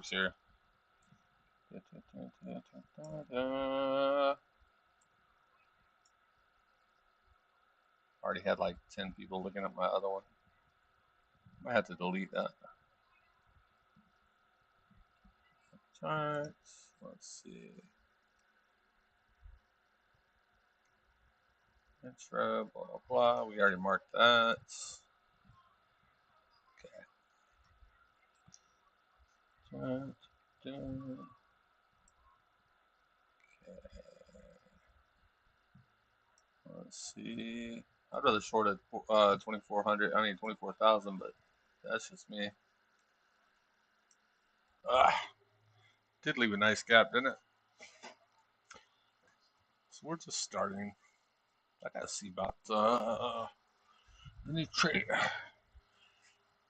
works here. Already had like 10 people looking at my other one. I have to delete that. Charts. Let's see. Intro, blah, blah, blah. We already marked that. Okay. Let's see. I'd rather short at 2,400. I mean 24,000, but that's just me. Did leave a nice gap, didn't it? So we're just starting. I gotta see about the new trade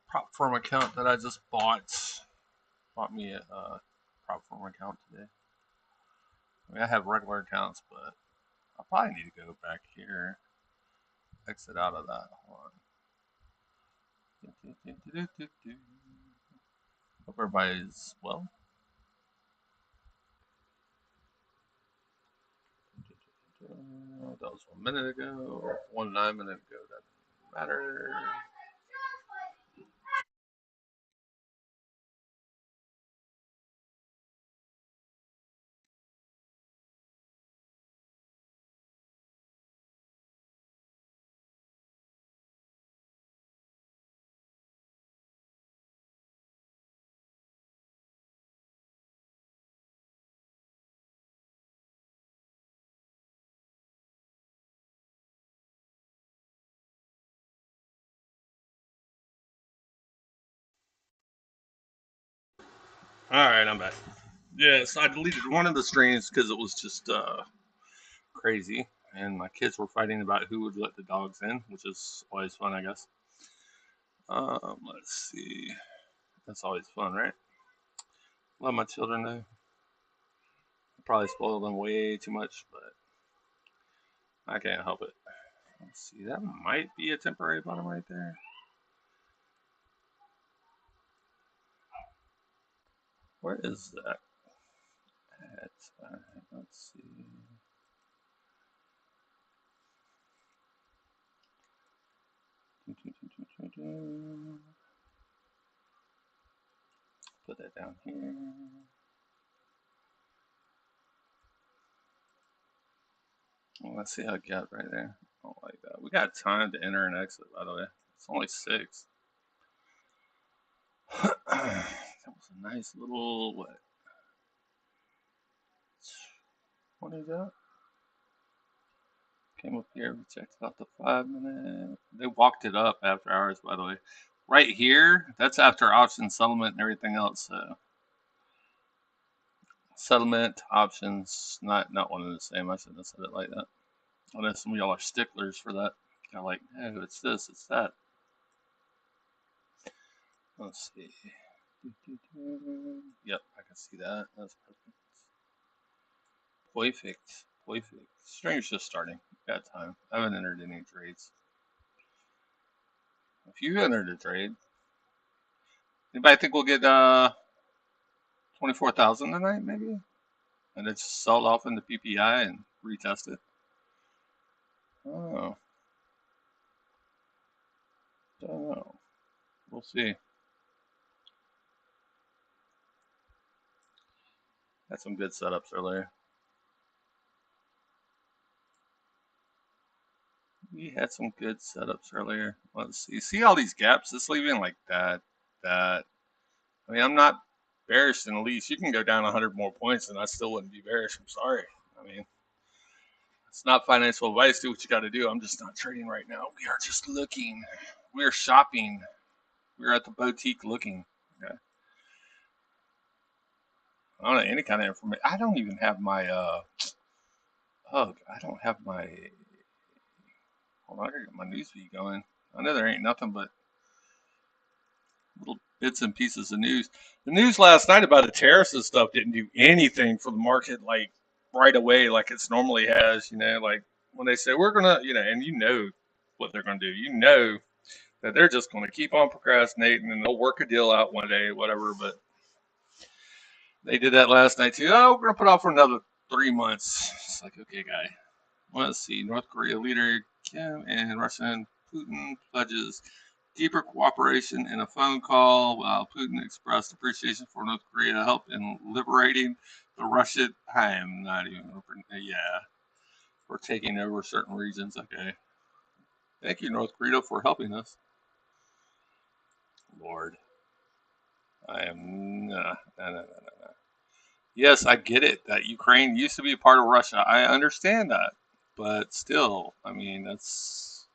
prop firm account that I just bought. Bought me a prop firm account today. I mean, I have regular accounts, but I probably need to go back here. Exit out of that. Hold on. Hope everybody's well. That was 1 minute ago. 9 minutes ago. Doesn't matter. All right, I'm back. Yeah, so I deleted one of the streams because it was just crazy, and my kids were fighting about who would let the dogs in, which is always fun, I guess. Let's see. That's always fun, right? Love my children, though. I probably spoiled them way too much, but I can't help it. Let's see. That might be a temporary bottom right there. Where is that? Let's see. Put that down here. Well, let's see how it got right there. I don't like that. We got time to enter and exit, by the way. It's only 6. That was a nice little, what? What is that? Came up here, we checked out the 5 minute. They walked it up after hours, by the way. Right here, that's after option settlement and everything else. So settlement, options, not one and the same. I shouldn't have said it like that. I know some of y'all are sticklers for that. Kind of like, oh, it's this, it's that. Let's see. Yep, I can see that. That's perfect. Perfect. String's just starting. Got time. I haven't entered any trades. If you entered a trade, anybody think we'll get 24,000 tonight, maybe? And it's sold off into PPI and retest it. Oh. Don't know. We'll see. Had some good setups earlier. We had some good setups earlier. Let's see. See all these gaps? It's leaving like that. I mean, I'm not bearish in the least. You can go down 100 more points and I still wouldn't be bearish. I'm sorry. I mean, it's not financial advice. Do what you got to do. I'm just not trading right now. We are just looking. We are shopping. We're at the boutique looking. Okay. I don't know any kind of information. I don't even have my I don't have my. Hold on, I gotta get my news feed going. I know there ain't nothing but little bits and pieces of news. The news last night about the tariffs and stuff didn't do anything for the market like right away, like it's normally has. You know, like when they say we're gonna, and you know what they're gonna do. You know that they're just gonna keep on procrastinating and they'll work a deal out one day, whatever. But They did that last night too. Oh, we're gonna put off for another 3 months. It's like, okay, guy. Let's see. North Korea leader Kim and Russian Putin pledges deeper cooperation in a phone call, while Putin expressed appreciation for North Korea help in liberating the Russian. I'm not even. Yeah, for taking over certain regions. Okay. Thank you, North Korea, for helping us. Lord, I am. No. Yes, I get it that Ukraine used to be a part of Russia. I understand that. But still, I mean, that's.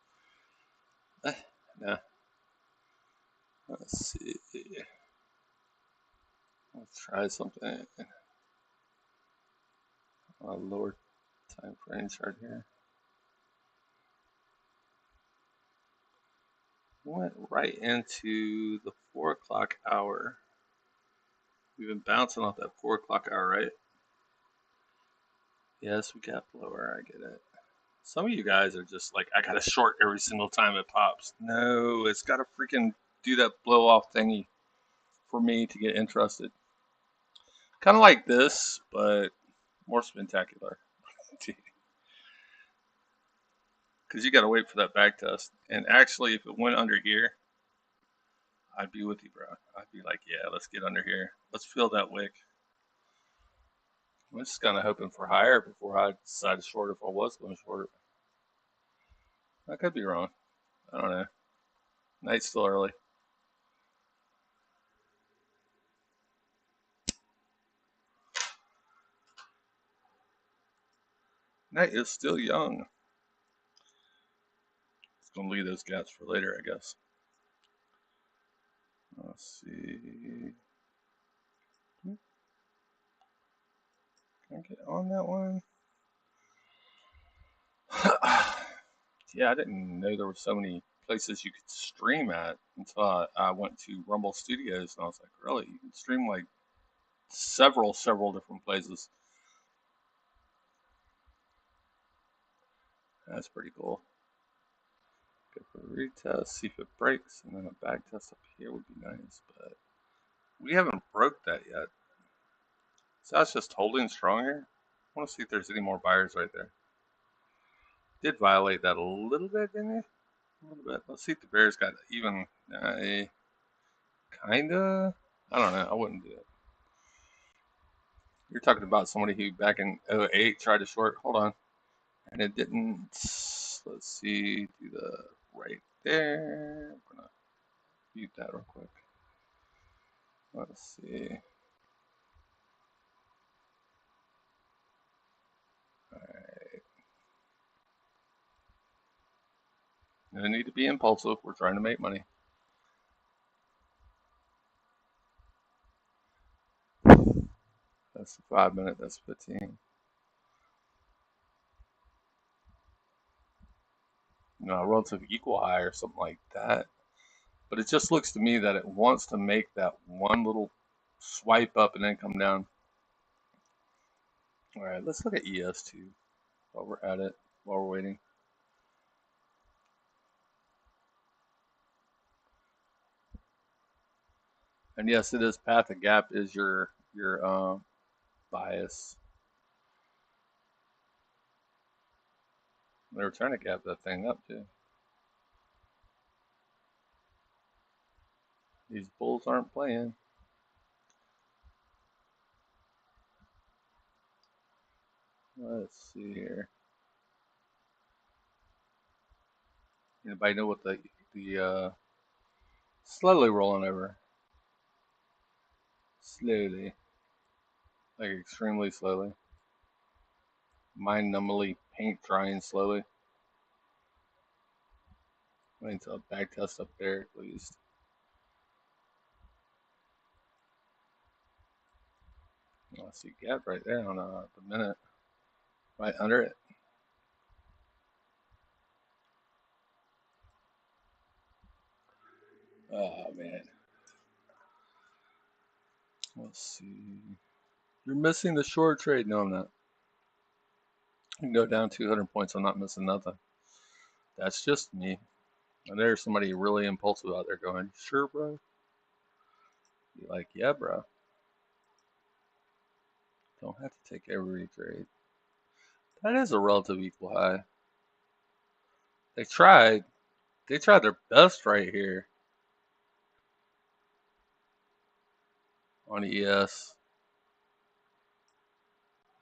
Yeah. Let's see. Let's try something. A lower time frame chart here. Went right into the 4 o'clock hour. We've been bouncing off that 4 o'clock hour, right? Yes, we got lower. I get it. Some of you guys are just like, I gotta short every single time it pops. No, it's gotta freaking do that blow off thingy for me to get interested. Kind of like this, but more spectacular. Because you gotta wait for that back test. And actually, if it went under here, I'd be with you, bro. I'd be like, yeah, let's get under here. Let's fill that wick. I'm just kind of hoping for higher before I decide to short if I was going to short it. I could be wrong. I don't know. Night's still early. Night is still young. It's going to leave those gaps for later, I guess. Let's see. Can I get on that one? Yeah, I didn't know there were so many places you could stream at until I went to Rumble Studios, and I was like, really? You can stream like several different places. That's pretty cool. Go for a retest, see if it breaks, and then a back test up here would be nice, but we haven't broke that yet. So that's just holding strong here. I want to see if there's any more buyers right there. Did violate that a little bit, didn't it? A little bit. Let's see if the bears got even. Kinda. I don't know. I wouldn't do it. You're talking about somebody who back in '08 tried to short. Hold on. And it didn't. Let's see. Do the right there. I'm going to mute that real quick. Let's see. Alright. No need to be impulsive. We're trying to make money. That's the 5 minute. That's 15. No, relative equal high or something like that. But it just looks to me that it wants to make that one little swipe up and then come down. All right, let's look at ES2 while we're at it, while we're waiting. And yes, it is path of gap is your bias. They were trying to gap that thing up too. These bulls aren't playing. Let's see here. Anybody know what the slowly rolling over? Slowly, like extremely slowly. Mind-numbingly paint drying slowly. Wait until a back test up there at least. I see gap right there on the minute, right under it. Oh man. Let's see. You're missing the short trade. No, I'm not. You can go down 200 points. I'm not missing nothing. That's just me. And there's somebody really impulsive out there going, sure, bro. You're like, yeah, bro. Don't have to take every trade. That is a relative equal high. They tried. They tried their best right here on ES.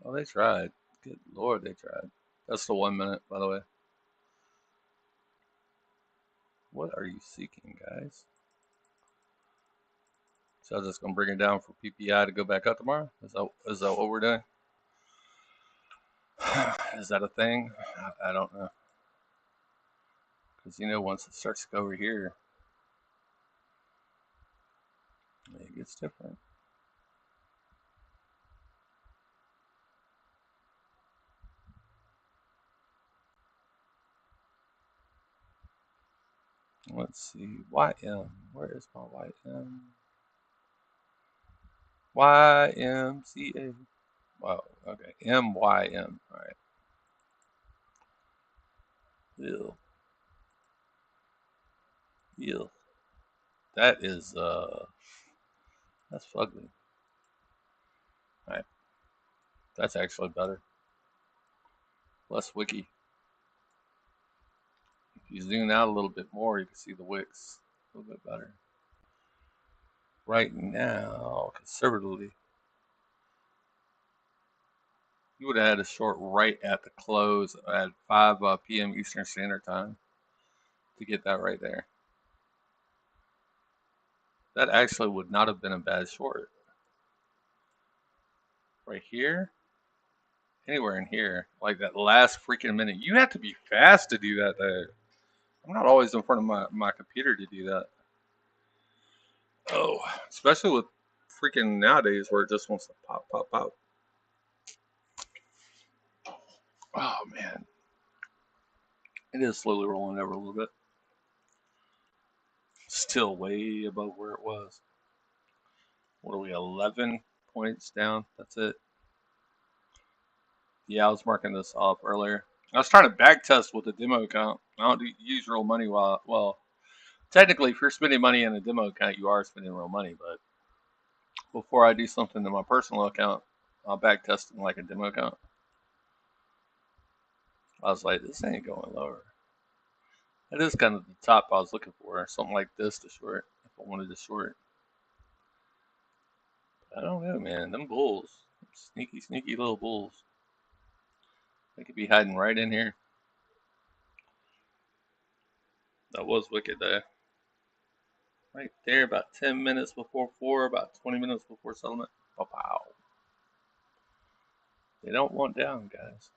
Oh, they tried. Good lord, they tried. That's the 1 minute, by the way. What are you seeking, guys? So I'm just gonna bring it down for PPI to go back up tomorrow. Is that what we're doing? Is that a thing? I don't know. Because you know, once it starts to go over here, it gets different. Let's see. YM. Where is my YM? YMCA. Wow. Okay. MYM. All right. Ew. Ew. That is that's ugly. All right. That's actually better. Less wiki. If you zoom out a little bit more, you can see the wicks a little bit better. Right now, conservatively, you would have had a short right at the close at 5 p.m. Eastern Standard Time to get that right there. That actually would not have been a bad short. Right here, anywhere in here, like that last freaking minute. You have to be fast to do that there. I'm not always in front of my computer to do that. Oh, especially with freaking nowadays where it just wants to pop, pop, pop. Oh, man. It is slowly rolling over a little bit. Still way above where it was. What are we, 11 points down? That's it. Yeah, I was marking this off earlier. I was trying to back test with a demo account. I don't use real money well, technically, if you're spending money in a demo account, you are spending real money. But before I do something in my personal account, I'll back test it in like a demo account. I was like, this ain't going lower. It is kind of the top I was looking for, something like this to short, if I wanted to short. I don't know, man. Them bulls, sneaky, sneaky little bulls. They could be hiding right in here. That was wicked there. Right there, about 10 minutes before 4, about 20 minutes before settlement. Oh, wow. They don't want down, guys.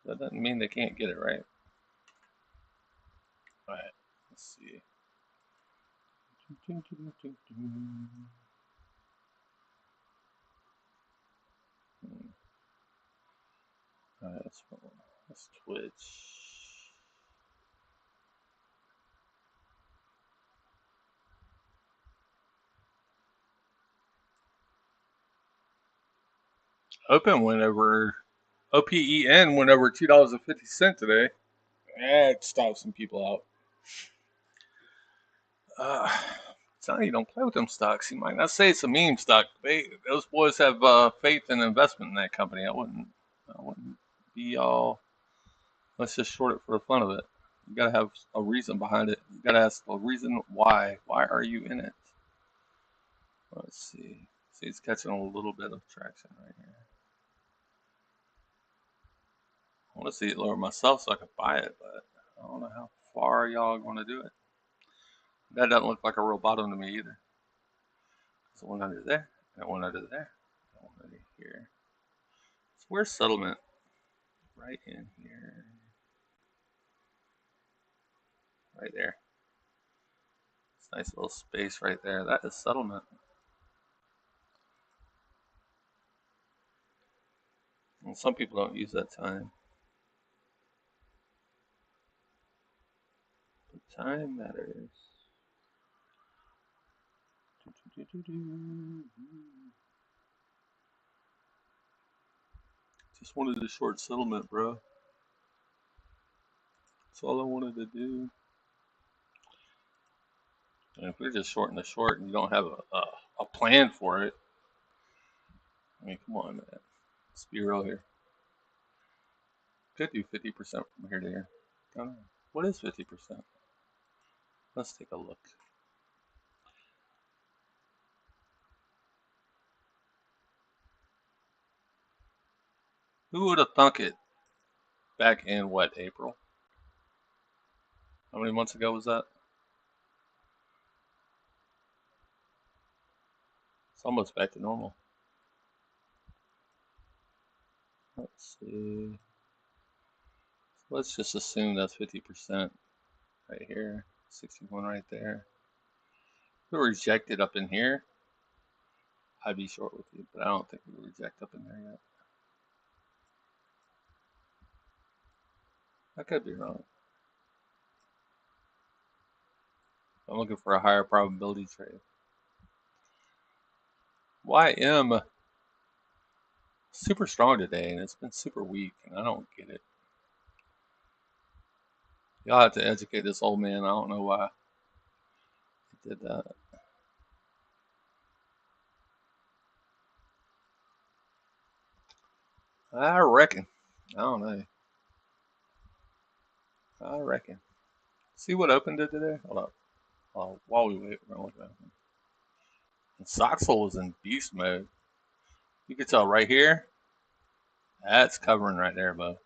That doesn't mean they can't get it right. Alright, let's see. Alright, that's Twitch. Open went over, OPEN went over $2.50 today. That stopped some people out. Tell you, don't play with them stocks. You might not say it's a meme stock. Those boys have faith and investment in that company. I wouldn't be all. Let's just short it for the fun of it. You gotta have a reason behind it. You gotta ask a reason why. Why are you in it? Let's see. See, it's catching a little bit of traction right here. I want to see it lower myself so I can buy it, but I don't know how far y'all are going to do it. That doesn't look like a real bottom to me either. There's one under there, and one under there, and one under here. So where's settlement? Right in here. Right there. It's a nice little space right there. That is settlement. And some people don't use that time. But time matters. Just wanted a short settlement, bro. That's all I wanted to do. And if you're just shorting the short and you don't have a plan for it, I mean, come on, man. Let's be real here. Could do 50% from here to here. I don't know. What is 50%? Let's take a look. Who would have thunk it back in what, April? How many months ago was that? It's almost back to normal. Let's see. Let's just assume that's 50% right here. 61 right there. If we rejected up in here, I'd be short with you, but I don't think we reject up in there yet. I could be wrong. I'm looking for a higher probability trade. YM super strong today, and it's been super weak, and I don't get it. Y'all have to educate this old man. I don't know why he did that. I reckon. I don't know. I reckon. See what Open did today? Hold up. While we wait, we're gonna look at it. And SOXL was in beast mode. You can tell right here. That's covering right there, bud.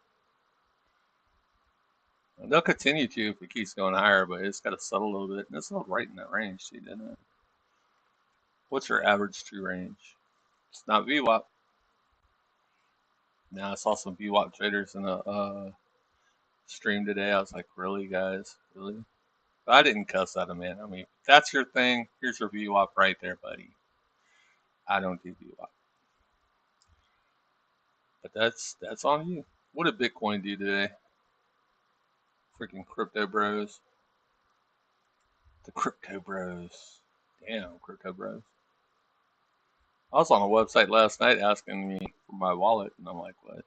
And they'll continue to if it keeps going higher, but it's got to settle a little bit. And it's not right in that range, too, didn't it? What's your average true range? It's not VWAP. Now I saw some VWAP traders in a stream today. I was like, really, guys? Really? But I didn't cuss at him, man. I mean, if that's your thing, here's your VWAP right there, buddy. I don't do VWAP. But that's on you. What did Bitcoin do today? Freaking crypto bros. The crypto bros. Damn, crypto bros. I was on a website last night asking me for my wallet, and I'm like, what?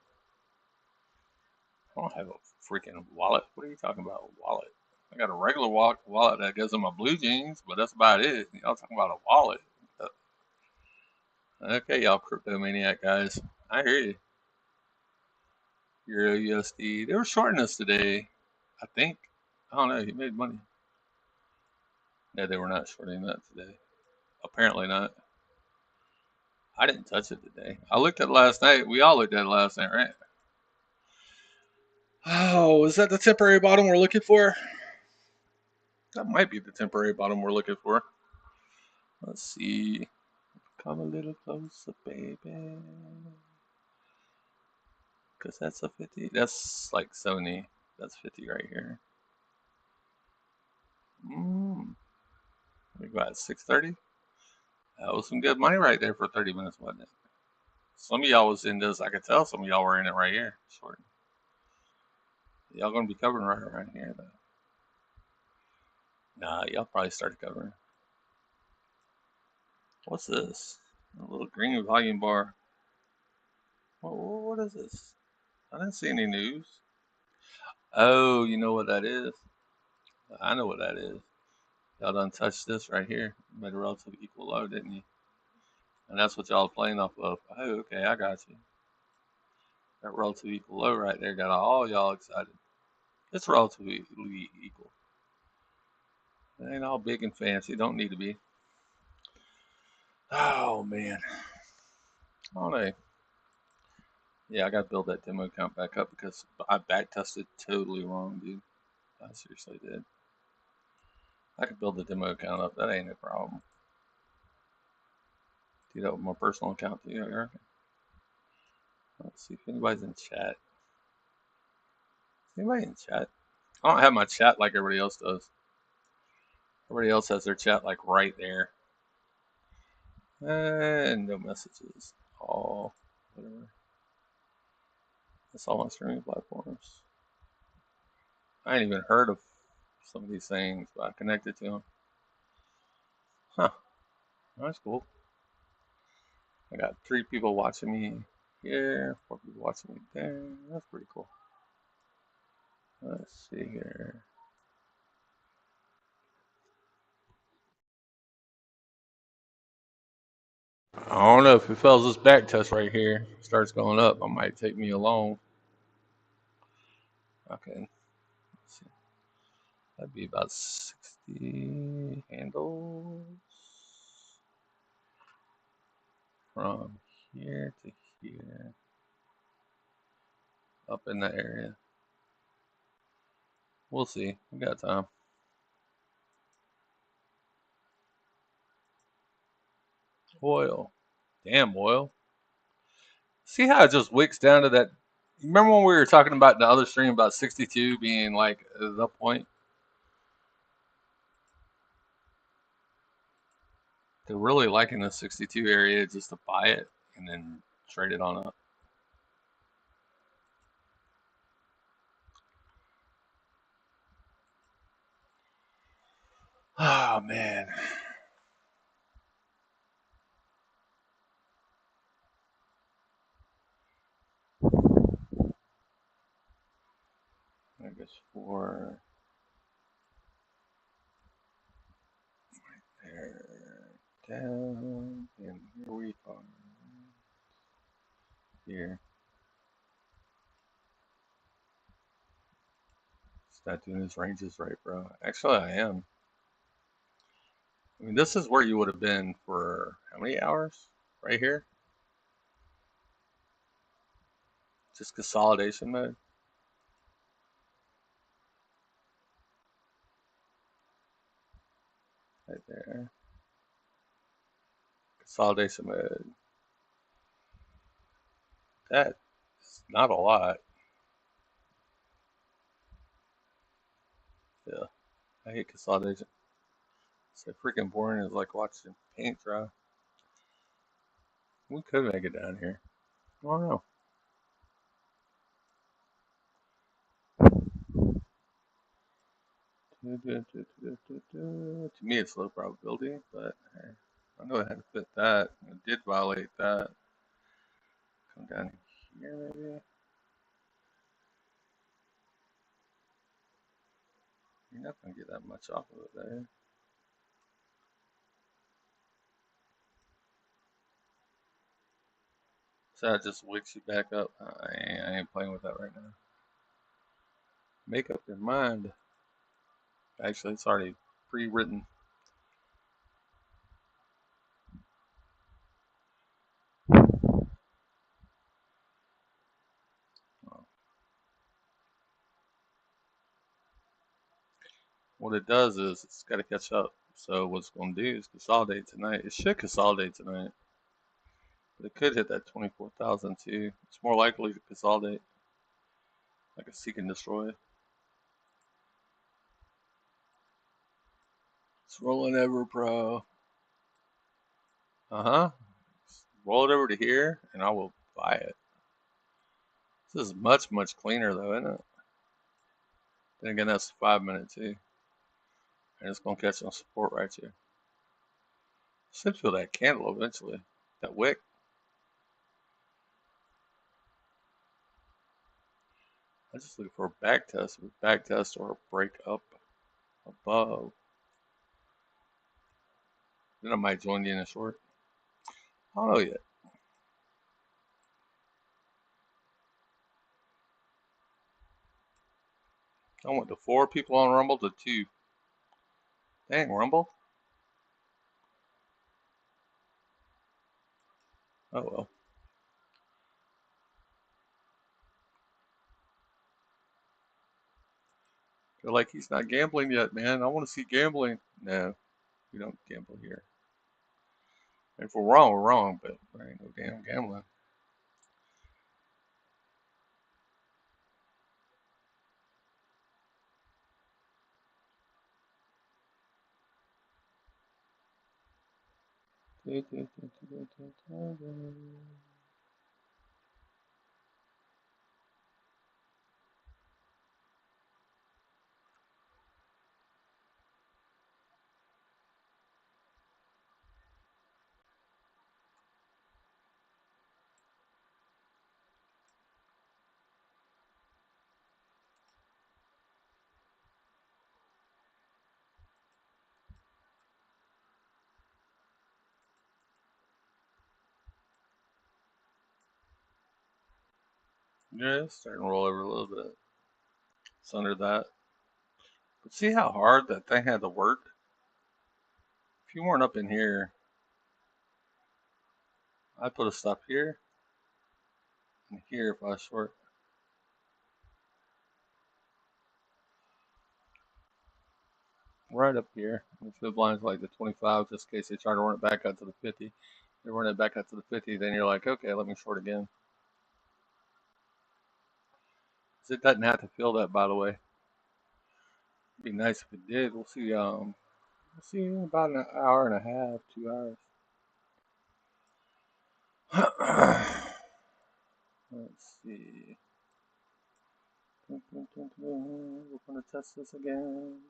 I don't have a freaking wallet. What are you talking about, a wallet? I got a regular wallet that goes in my blue jeans, but that's about it. Y'all talking about a wallet. Okay, y'all crypto maniac guys. I hear you. Euro USD. They were shorting us today, I think. I don't know. He made money. No, they were not shorting that today. Apparently not. I didn't touch it today. I looked at it last night. We all looked at it last night, right? Oh, is that the temporary bottom we're looking for? That might be the temporary bottom we're looking for. Let's see. Come a little closer, baby. Because that's a 50. That's like 70. That's 50 right here. We got 630. That was some good money right there for 30 minutes, wasn't it? Some of y'all was in this. I could tell some of y'all were in it right here. Short. Y'all gonna be covering right around here though. Nah, y'all probably started covering. What's this? A little green volume bar. What is this? I didn't see any news. Oh, you know what that is? I know what that is. Y'all done touched this right here. Made a relative equal low, didn't you? And that's what y'all playing off of. Oh, okay, I got you. That relative equal low right there got all y'all excited. It's relatively equal. It ain't all big and fancy. Don't need to be. Oh, man. I don't know. Yeah, I got to build that demo account back up because I back tested totally wrong, dude. I seriously did. I could build the demo account up. That ain't a problem. Do that with my personal account too, Eric. Let's see if anybody's in chat. Is anybody in chat? I don't have my chat like everybody else does. Everybody else has their chat like right there. And no messages. All whatever. That's all on streaming platforms. I ain't even heard of some of these things, but I connected to them. Huh. That's cool. I got 3 people watching me here, 4 people watching me there. That's pretty cool. Let's see here. I don't know if it fails this back test right here, starts going up, I might take me along. Okay, let's see. That'd be about 60 handles from here to here, up in that area. We'll see. We got time. Oil. Damn oil. See how it just wicks down to that. Remember when we were talking about the other stream about 62 being like the point? They're really liking the 62 area just to buy it and then trade it on up. Oh man. I guess for there, down, and here we are. Here. It's not doing his ranges right, bro. Actually, I am. I mean, this is where you would have been for how many hours? Right here? Just consolidation mode. Right there. Consolidation mode. That's not a lot. Yeah, I hate consolidation. It's so freaking boring. It's like watching paint dry. We could make it down here. I don't know. To me, it's low probability, but hey, I know I had to fit that. I did violate that. Come down here, maybe. You're not gonna get that much off of it there. So that just wicks you back up. I ain't playing with that right now. Make up your mind. Actually, it's already pre-written. What it does is it's got to catch up. So what's going to do is consolidate tonight. It should consolidate tonight. But it could hit that 24,000 too. It's more likely to consolidate like a seek and destroy. It's rolling over, bro. Uh-huh. Roll it over to here and I will buy it. This is much, much cleaner though, isn't it? Then again, that's 5 minutes too. And it's going to catch some support right here. Should feel that candle eventually. That wick. I just look for a back test. Back test or a break up above. Then I might join you in a short. I don't know yet. I went to 4 people on Rumble to 2. Dang, Rumble. Oh well. They're like, he's not gambling yet, man. I want to see gambling. No, we don't gamble here. If we're wrong, we're wrong, but there ain't no damn gambling. Yeah, it's starting to roll over a little bit. It's under that. But see how hard that thing had to work? If you weren't up in here, I put a stop here and here if I short. Right up here. If the blind's like the 25, just in case they try to run it back out to the 50. They run it back out to the 50, then you're like, okay, let me short again. 'Cause it doesn't have to fill that, by the way. It'd be nice if it did. We'll see. We'll see in about an hour and a half, 2 hours. Let's see. We're gonna test this again.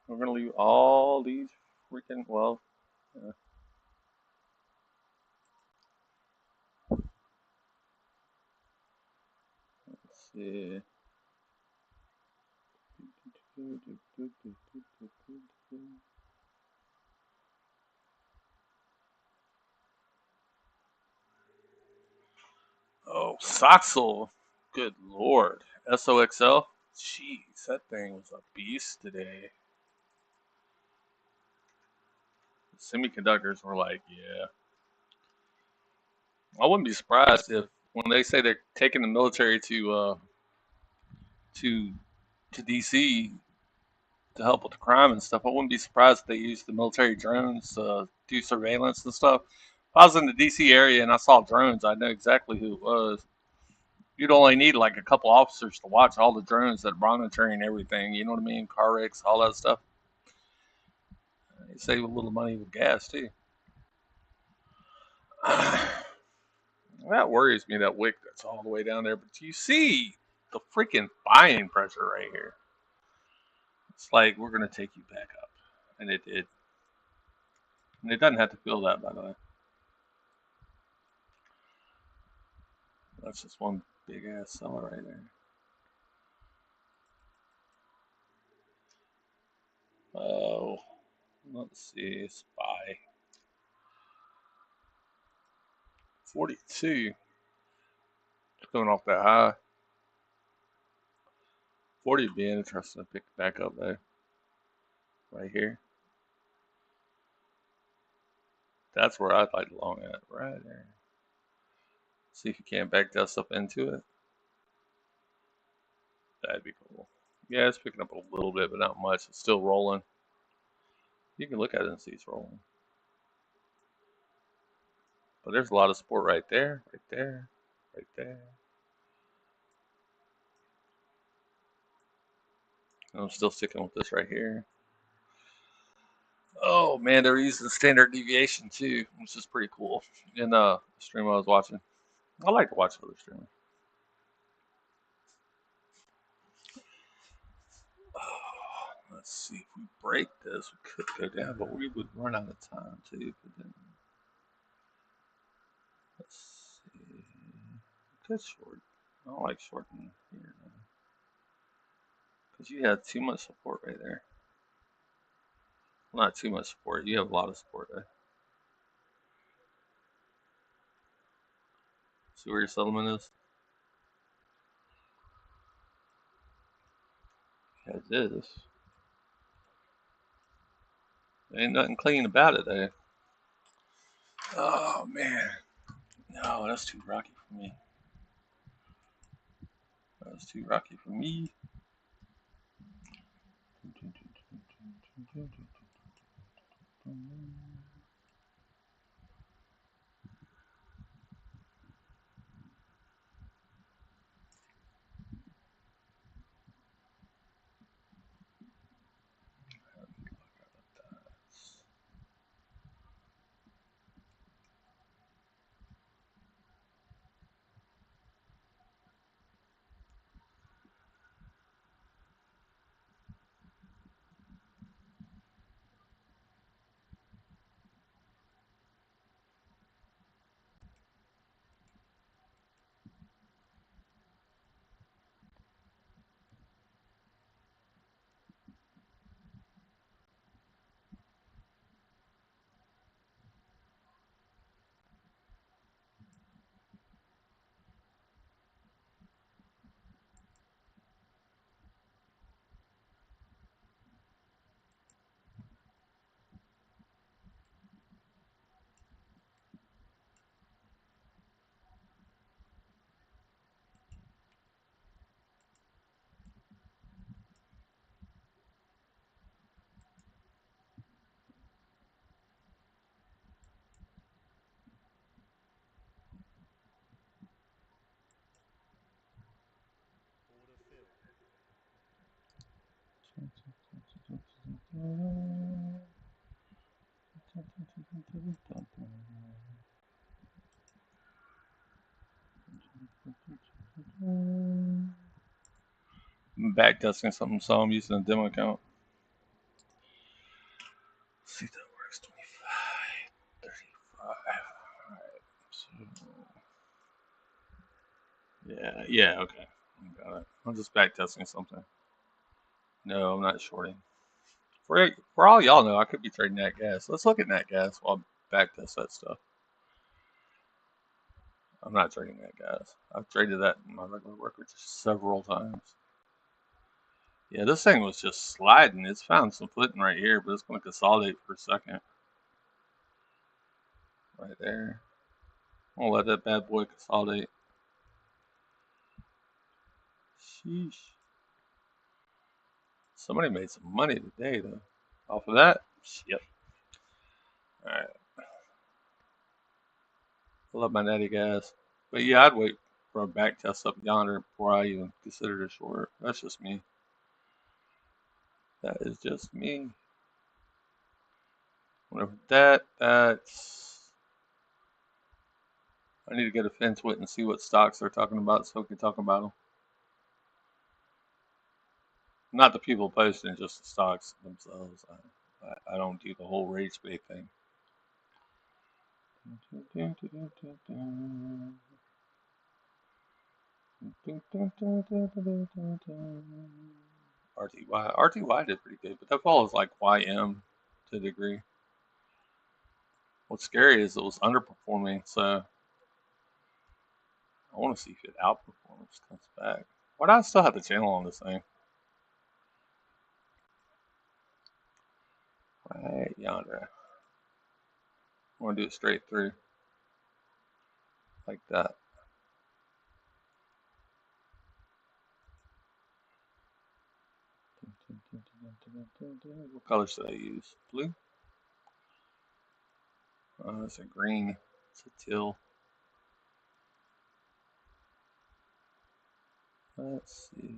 We're gonna leave all these freaking let's see. Oh, SOXL. Good lord. SOXL? Jeez, that thing was a beast today. Semiconductors were like, yeah. I wouldn't be surprised if when they say they're taking the military to to DC to help with the crime and stuff, I wouldn't be surprised if they use the military drones to do surveillance and stuff. If I was in the DC area and I saw drones, I'd know exactly who it was. You'd only need like a couple officers to watch all the drones that are monitoring everything. You know what I mean? Car wrecks, all that stuff. You save a little money with gas too. That worries me, that wick that's all the way down there. But you see the freaking buying pressure right here. It's like we're gonna take you back up, and it did. And it doesn't have to feel that, by the way. That's just one big ass seller right there. Oh, let's see, SPY 42. It's coming off that high. 40 would be interesting to pick back up though. Right here. That's where I'd like to long at, right there. See if you can't back dust up into it. That'd be cool. Yeah, it's picking up a little bit, but not much. It's still rolling. You can look at it and see it's rolling. But there's a lot of support right there, right there, right there. I'm still sticking with this right here. Oh man, they're using standard deviation too, which is pretty cool. In the stream I was watching, I like to watch other streamers. Let's see if we break this, we could go down, but we would run out of time too. If it didn't. Let's see. Good short. I don't like shorting here because you have too much support right there. Well, not too much support. You have a lot of support there. See where your settlement is? Yeah, it is. Ain't nothing clean about it, though. Oh man, no, that's too rocky for me. That's too rocky for me. Back testing something, so I'm using a demo account. Let's see if that works. 25, 35. Alright, so yeah, okay. Got it. I'm just back testing something. No, I'm not shorting. For all y'all know, I could be trading nat gas. Let's look at nat gas while I back test that stuff. I'm not trading nat gas. I've traded that in my regular brokerage several times. Yeah, this thing was just sliding. It's found some footing right here, but it's going to consolidate for a second. Right there. I'm going to let that bad boy consolidate. Sheesh. Somebody made some money today, though. Off of that? Yep. Alright. I love my natty gas. But yeah, I'd wait for a back test up yonder before I even considered a short. That's just me. That is just me. Whatever that's... I need to get a fence with and see what stocks they're talking about so we can talk about them. Not the people posting, just the stocks themselves. I don't do the whole rage bait thing. RTY did pretty good, but that follows like YM to a degree. What's scary is it was underperforming, so I want to see if it outperforms, comes back. Why do I still have the channel on this thing? Right yonder. I want to do it straight through. Like that. What color should I use? Blue? Oh, it's a green. It's a teal. Let's see.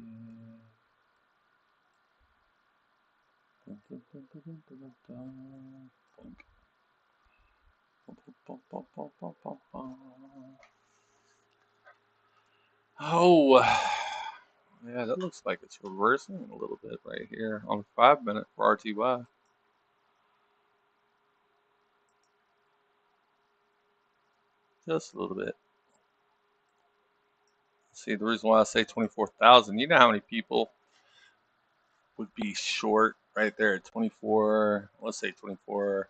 Oh, yeah, that looks like it's reversing a little bit right here on 5 minute for RTY. Just a little bit. See, the reason why I say 24,000, you know how many people would be short right there at 24, let's say 24,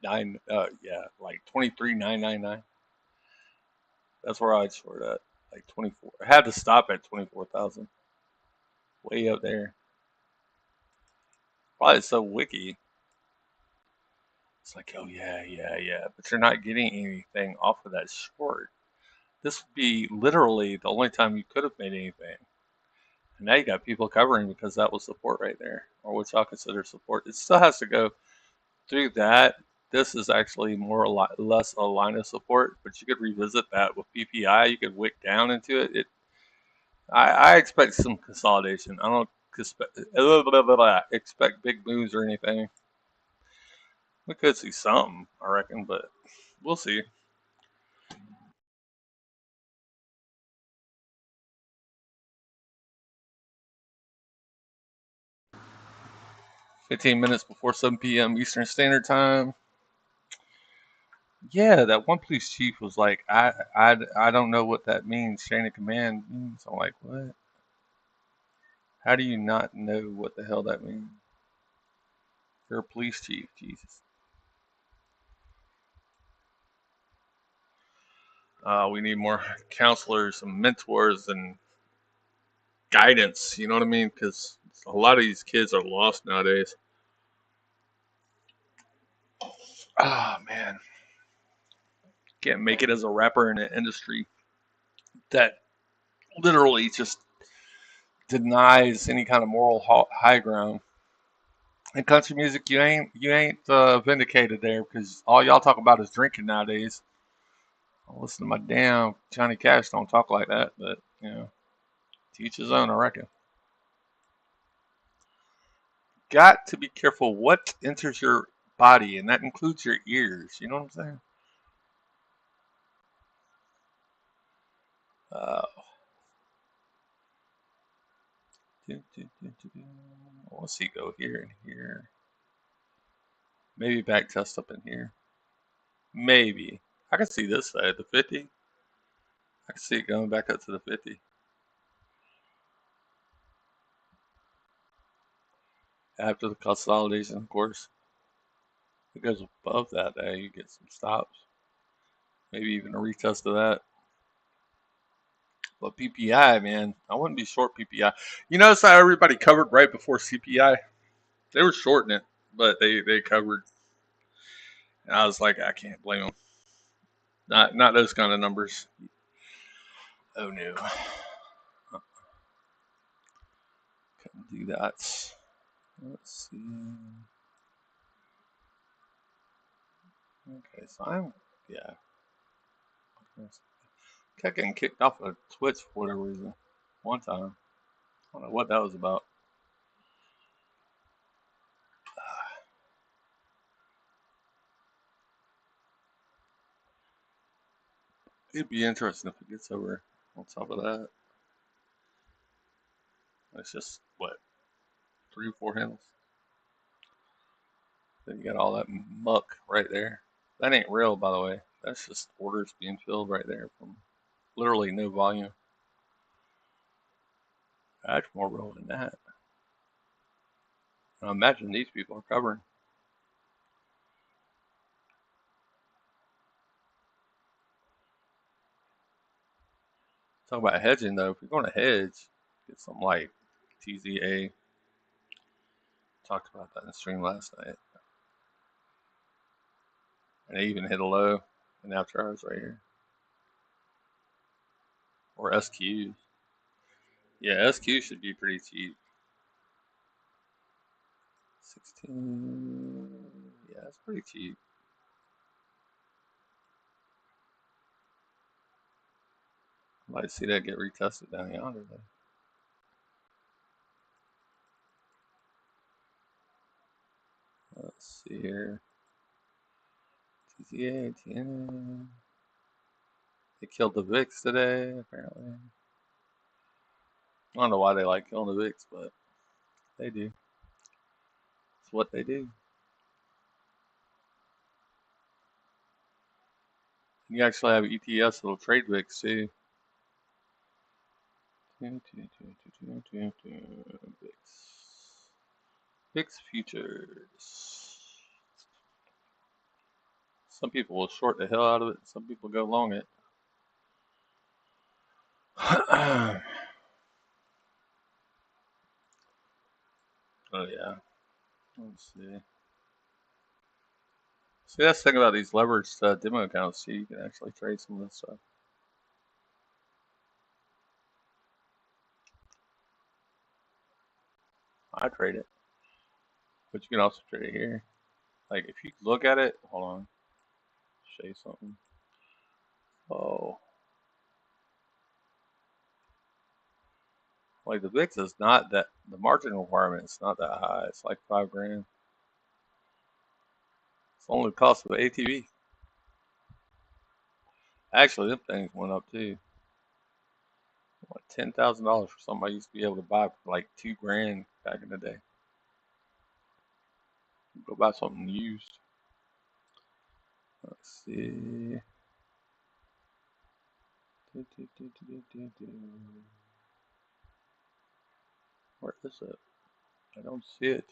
9, yeah, like 23,999. That's where I'd short at, like 24. I had to stop at 24,000. Way up there. Probably so wiki. It's like, oh yeah, yeah, yeah. But you're not getting anything off of that short. This would be literally the only time you could have made anything. And now you got people covering because that was support right there, or what y'all consider support. It still has to go through that. This is actually more or less a line of support, but you could revisit that with PPI. You could wick down into it. I expect some consolidation. I don't expect big moves or anything. We could see something, I reckon, but we'll see. 15 minutes before 7 p.m. Eastern Standard Time. Yeah, that one police chief was like, I don't know what that means. Chain of command means. I'm like, what? How do you not know what the hell that means? You're a police chief, Jesus. We need more counselors and mentors and guidance. You know what I mean? Because a lot of these kids are lost nowadays. Ah, man. Can't make it as a rapper in an industry that literally just denies any kind of moral high ground. In country music, you ain't vindicated there because all y'all talk about is drinking nowadays. I'll listen to my damn Johnny Cash don't talk like that, but you know, teach his own, I reckon. got to be careful what enters your body, and that includes your ears. You know what I'm saying? Uh, let's see, go here and here. Maybe back test up in here. Maybe. I can see this side, the 50. I can see it going back up to the 50. After the consolidation, of course. If it goes above that, you get some stops. Maybe even a retest of that. But PPI, man, I wouldn't be short PPI. You notice how everybody covered right before CPI? They were shorting it, but they covered. And I was like, I can't blame them. Not those kind of numbers. Oh no, couldn't do that. Let's see. Okay, so yeah. Kept getting kicked off of Twitch for whatever reason. One time. I don't know what that was about. It'd be interesting if it gets over on top of that. It's just, what, 3 or 4 handles? Then you got all that muck right there. That ain't real, by the way. That's just orders being filled right there from literally no volume. That's more real than that. I imagine these people are covering. Talk about hedging, though. If you're going to hedge, get something like TZA. Talked about that in the stream last night. And they even hit a low in after hours right here. Or SQ. Yeah, SQ should be pretty cheap. 16. Yeah, it's pretty cheap. I'd like to see that get retested down yonder, though. Let's see here. TZA, TNA. They killed the VIX today, apparently. I don't know why they like killing the VIX, but they do. It's what they do. You actually have ETS that'll trade VIX too. VIX futures. Some people will short the hell out of it. Some people go long it. Oh yeah. Let's see. See, that's the thing about these leveraged demo accounts. You can actually trade some of this stuff. I trade it, but you can also trade it here. Like if you look at it, hold on, show you something. Oh, like the VIX is not that, the margin requirement is not that high. It's like $5 grand. It's only the cost of an ATV. Actually, them things went up too. Like $10,000 for something I used to be able to buy for like $2 grand back in the day. Go buy something used. Let's see. Where is it? I don't see it.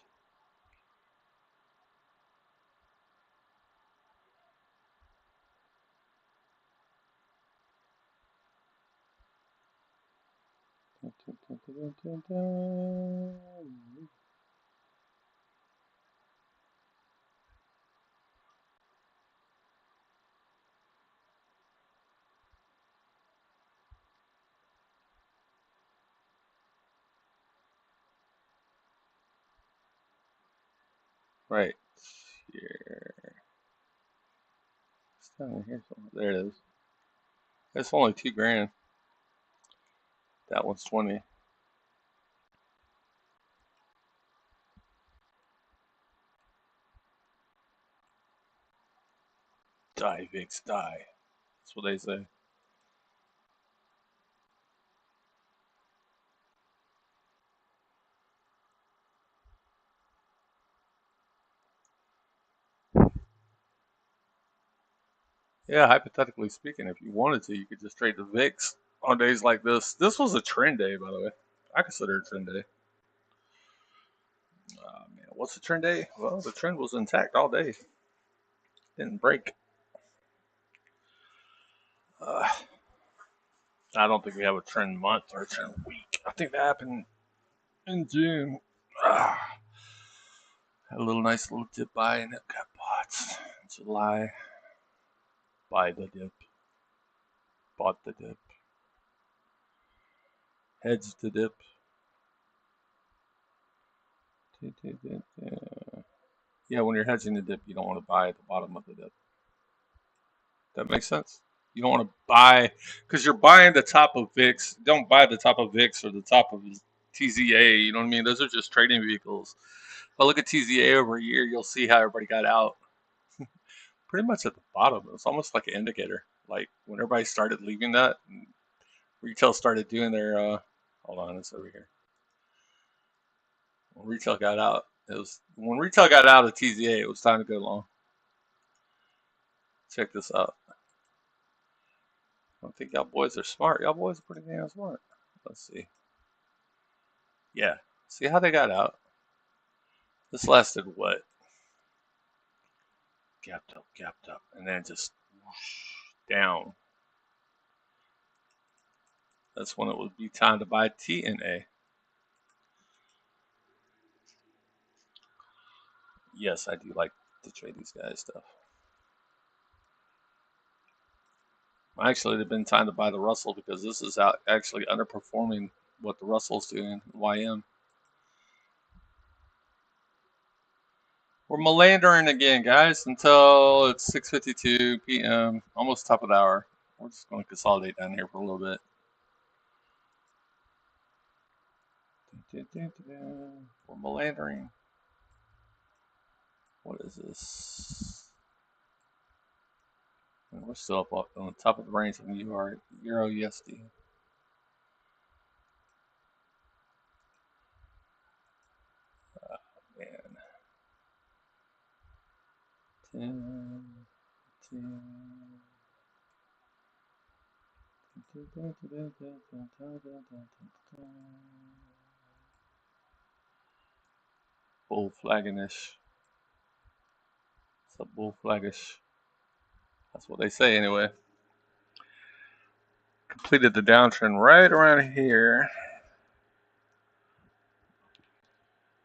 Right here. It's down here somewhere. There it is. It's only $2 grand. That one's 20. Die, VIX, die. That's what they say. Yeah, hypothetically speaking, if you wanted to, you could just trade the VIX on days like this. This was a trend day, by the way. I consider it a trend day. Man, what's a trend day? Well, the trend was intact all day. Didn't break. Uh, I don't think we have a trend month or a trend week. I think that happened in June. Had a nice little dip buy and it got bought. July, buy the dip, bought the dip, hedged the dip. Yeah, when you're hedging the dip, you don't want to buy at the bottom of the dip. That makes sense. You don't want to buy because you're buying the top of VIX. Don't buy the top of VIX or the top of TZA. You know what I mean? Those are just trading vehicles. If I look at TZA over a year, you'll see how everybody got out. Pretty much at the bottom. It's almost like an indicator. Like when everybody started leaving that, and retail started doing their. Hold on, it's over here. When retail got out, it was when retail got out of TZA, it was time to go long. Check this out. I don't think y'all boys are smart. Y'all boys are pretty damn smart. Let's see. Yeah. See how they got out? This lasted what? Gapped up, and then just whoosh, down. That's when it would be time to buy TNA. Yes, I do like to trade these guys stuff. Actually, it'd been time to buy the Russell because this is actually underperforming what the Russell's doing. YM. We're meandering again, guys, until it's 6:52 p.m. Almost top of the hour. We're just going to consolidate down here for a little bit. We're meandering. What is this? And we're still up on the top of the range of Euro USD. Man. 10. Bull flagginish. It's a bull flaggish. That's what they say anyway. Completed the downtrend right around here.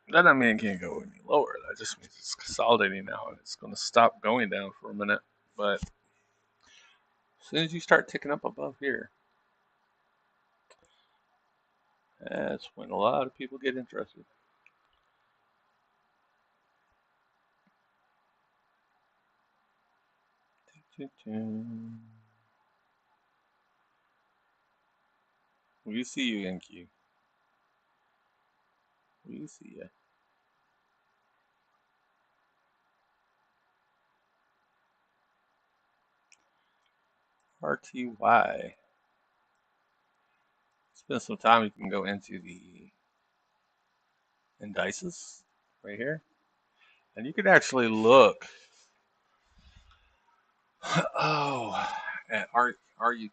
That doesn't mean it can't go any lower. That just means it's consolidating now and it's going to stop going down for a minute. But as soon as you start ticking up above here, that's when a lot of people get interested. We see you, NQ. We see ya. RTY. Spend some time, you can go into the indices right here. And you can actually look at RUT.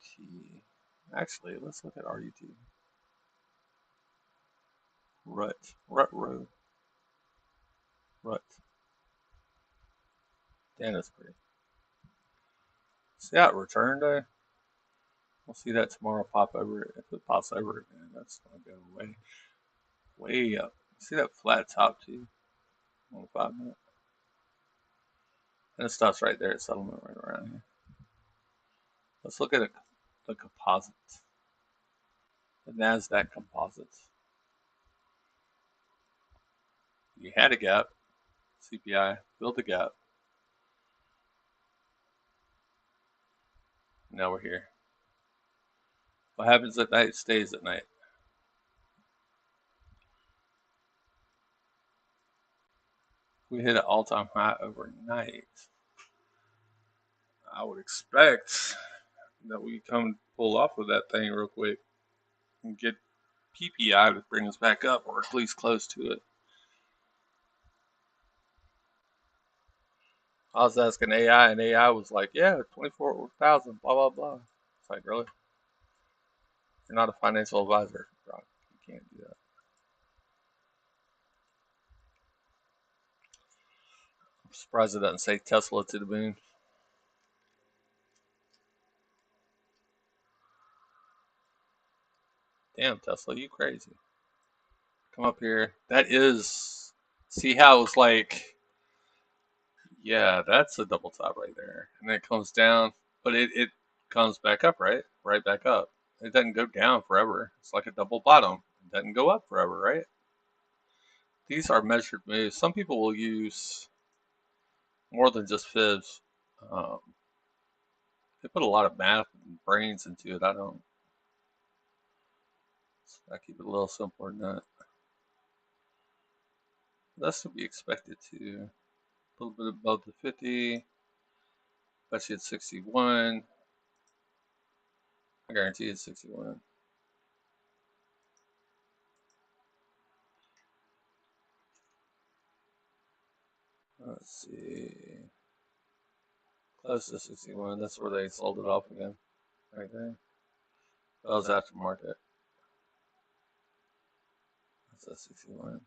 Actually, let's look at RUT. Rut. Damn, that's pretty. See that return day? We'll see that tomorrow pop over. If it pops over again, that's going to go way up. See that flat top too on the 5 minute? And it stops right there at settlement right around here. Let's look at the composite. The NASDAQ composite. You had a gap. CPI, built a gap. Now we're here. What happens at night stays at night. We hit an all-time high overnight. I would expect that we come pull off with that thing real quick and get PPI to bring us back up, or at least close to it. I was asking AI, and AI was like, "Yeah, 24,000, blah blah blah." It's like, really? You're not a financial advisor, Brock. You can't do that. I'm surprised it doesn't say Tesla to the moon. Damn, Tesla, you crazy. Come up here. That is. See how it's like, yeah, that's a double top right there. And then it comes down, but it comes back up, right? Right back up. It doesn't go down forever. It's like a double bottom. It doesn't go up forever, right? These are measured moves. Some people will use more than just fibs. Um, they put a lot of math and brains into it. I don't. I keep it a little simpler than that. That's to be expected too. A little bit above the 50. Bet you it's 61. I guarantee it's 61. Let's see. Close to 61. That's where they sold it off again. Right there. That was aftermarket. That's at 61.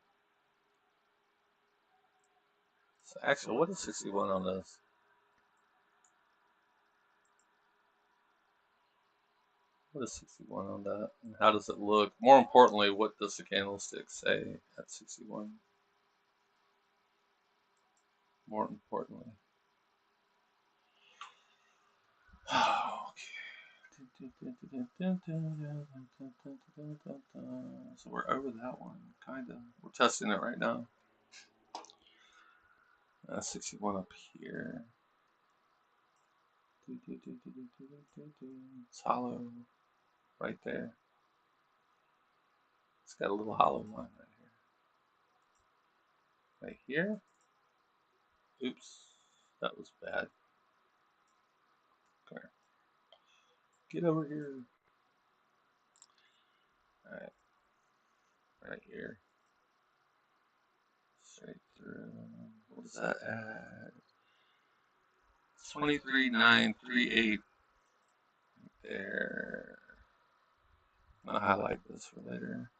So actually, what is 61 on this? What is 61 on that? And how does it look? More importantly, what does the candlestick say at 61? More importantly. So we're over that one, kind of. We're testing it right now. 61 up here. It's hollow right there. It's got a little hollow line right here. Right here. Oops, that was bad. Come here. Get over here. Alright. Right here. Straight through. What is that at? 23,938. There. I'm gonna highlight this for later.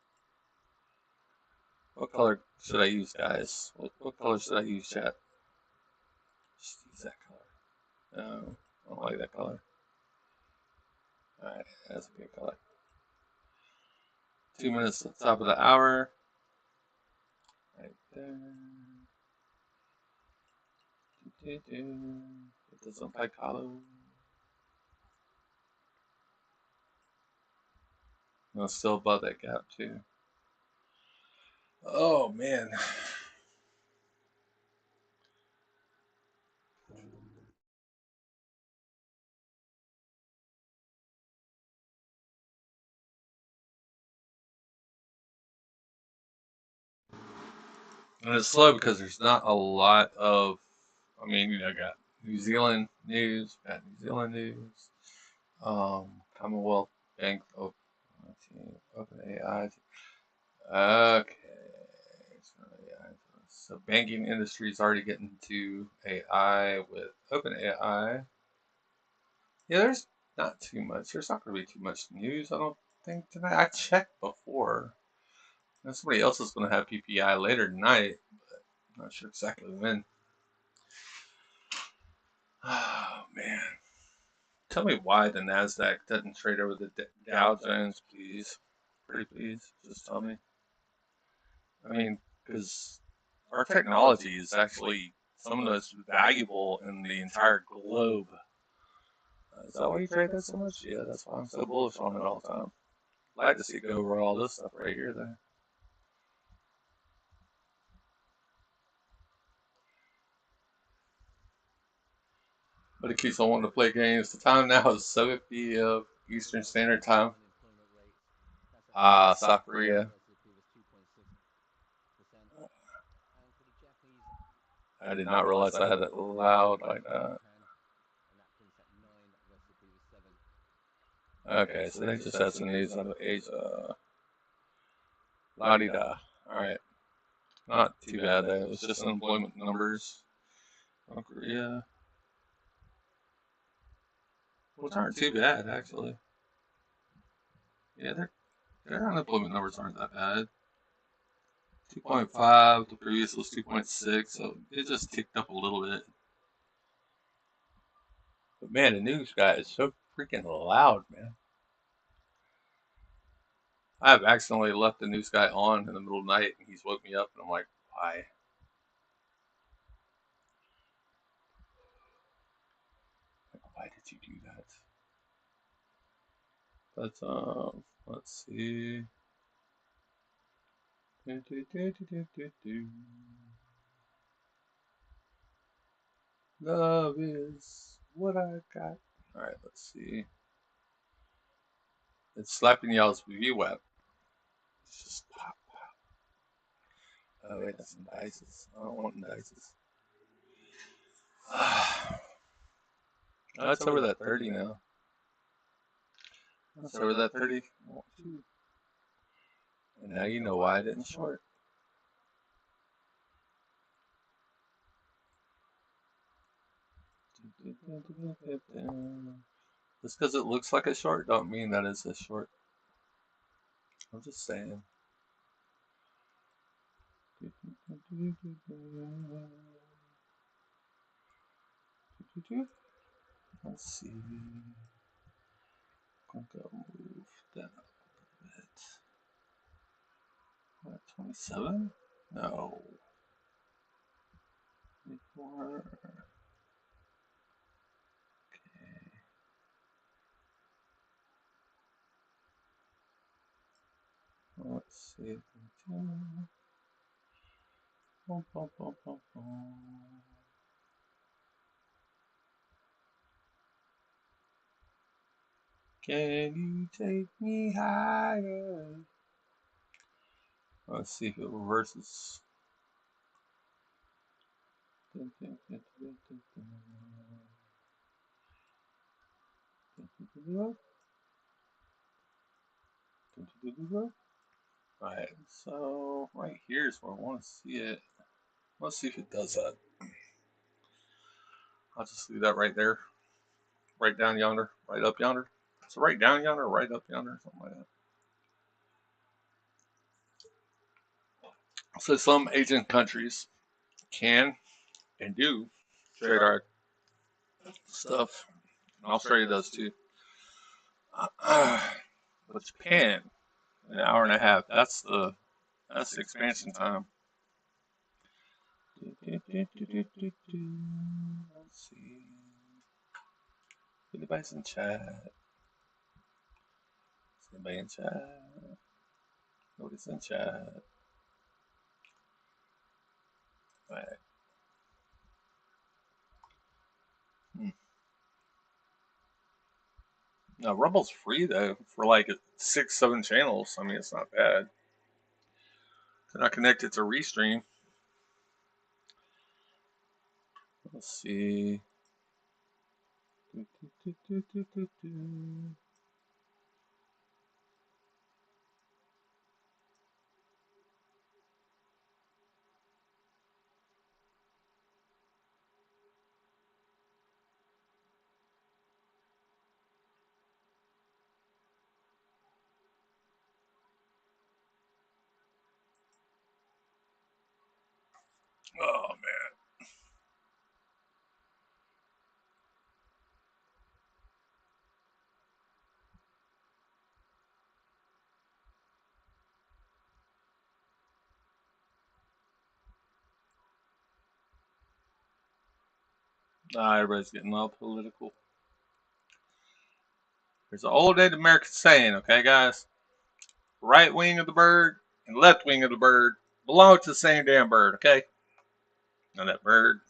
What color should I use, guys? What color should I use, chat? Just use that color. No, I don't like that color. Alright, that's a good color. 2 minutes at the top of the hour. Right there. Get this on Pike Hollow. No, still above that gap too. Oh man. And it's slow because there's not a lot of. I mean, got New Zealand news, Commonwealth Bank, Open AI. Okay. So banking industry is already getting to AI with Open AI. Yeah, there's not too much. There's not going to be too much news, I don't think, tonight. I checked before. And somebody else is going to have PPI later tonight, but I'm not sure exactly when. Oh, man. Tell me why the NASDAQ doesn't trade over the Dow Jones, please. Pretty please. Just tell me. I mean, because our technology is actually some of the most valuable in the entire globe. Is that why you trade that so much? Yeah, that's why I'm so bullish on it all the time. I'd like to see it go over all this stuff right here, though. But it keeps on wanting to play games. The time now is 7 p.m. Eastern Standard Time. South Korea. I did not realize I had it loud like that. Okay, so they just had some news out of Asia. La-di-da. Alright. Not too bad though. It was just unemployment numbers. North Korea. Which aren't too bad actually. Yeah, their unemployment numbers aren't that bad. 2.5, the previous was 2.6, so it just ticked up a little bit. But man, the news guy is so freaking loud, man. I've accidentally left the news guy on in the middle of the night and he's woke me up and I'm like, why? Why did you do that? But let's see. Love is what I got. Alright, let's see. It's slapping y'all's VWAP. It's just pop, pop. Oh wait, that's indices. I don't want indices. That's over that 30 now. That's over that 30. And now you know why I didn't short. Just because it looks like a short don't mean that it's a short. I'm just saying. Let's see. I'm gonna move that up a bit. What, 27? No. 24. Okay. Let's see. Can you take me higher? Let's see if it reverses. Alright, so right here is where I want to see it. Let's see if it does that. I'll just leave that right there. Right down yonder, right up yonder. So right down yonder, right up yonder, something like that. So some Asian countries can and do trade our stuff. And Australia does too. But Japan, an hour and a half. That's the expansion time. Let's see. Anybody's in chat? Is anybody in chat? Nobody's in chat. Right. Now Rumble's free though for like 6, 7 channels. I mean, it's not bad. Then I connect it to Restream. Let's see. Oh man. Everybody's getting all political. There's an old Native American saying, okay, guys? Right wing of the bird and left wing of the bird belong to the same damn bird, okay? Now that bird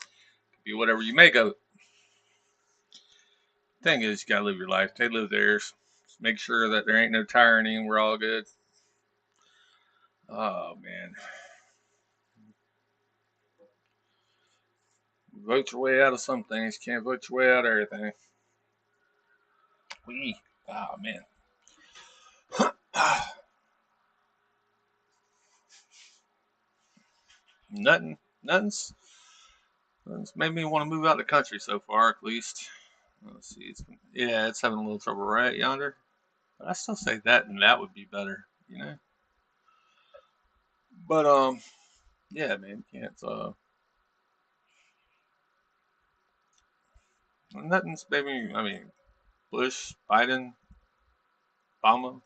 could be whatever you make of it. Thing is, you gotta live your life. They live theirs. Just make sure that there ain't no tyranny and we're all good. Oh man. Vote your way out of some things, can't vote your way out of everything. Oh man. Nothing's made me want to move out of the country so far, at least. Let's see. It's having a little trouble right yonder. But I still say that and that would be better, you know. But yeah, man, can't. Nothing's made me. I mean, Bush, Biden, Obama,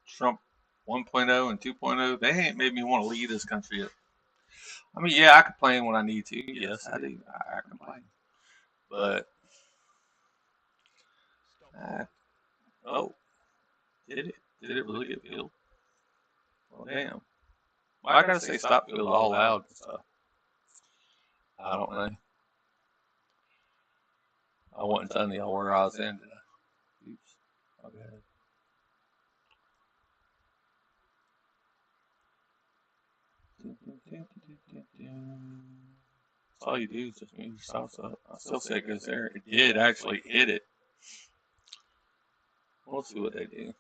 Trump 1.0 and 2.0. They ain't made me want to leave this country yet. I mean, yeah, I complain when I need to. Yes, I do. I complain. But I, oh, did it? Did it really get filled? Well, damn. Well, I gotta say stop feels all loud and stuff. I don't know. I wasn't telling y'all where I was in. Oops. Okay. That's all you do is just move your sauce up. I still say it goes there. It did actually hit it. We'll see what they do.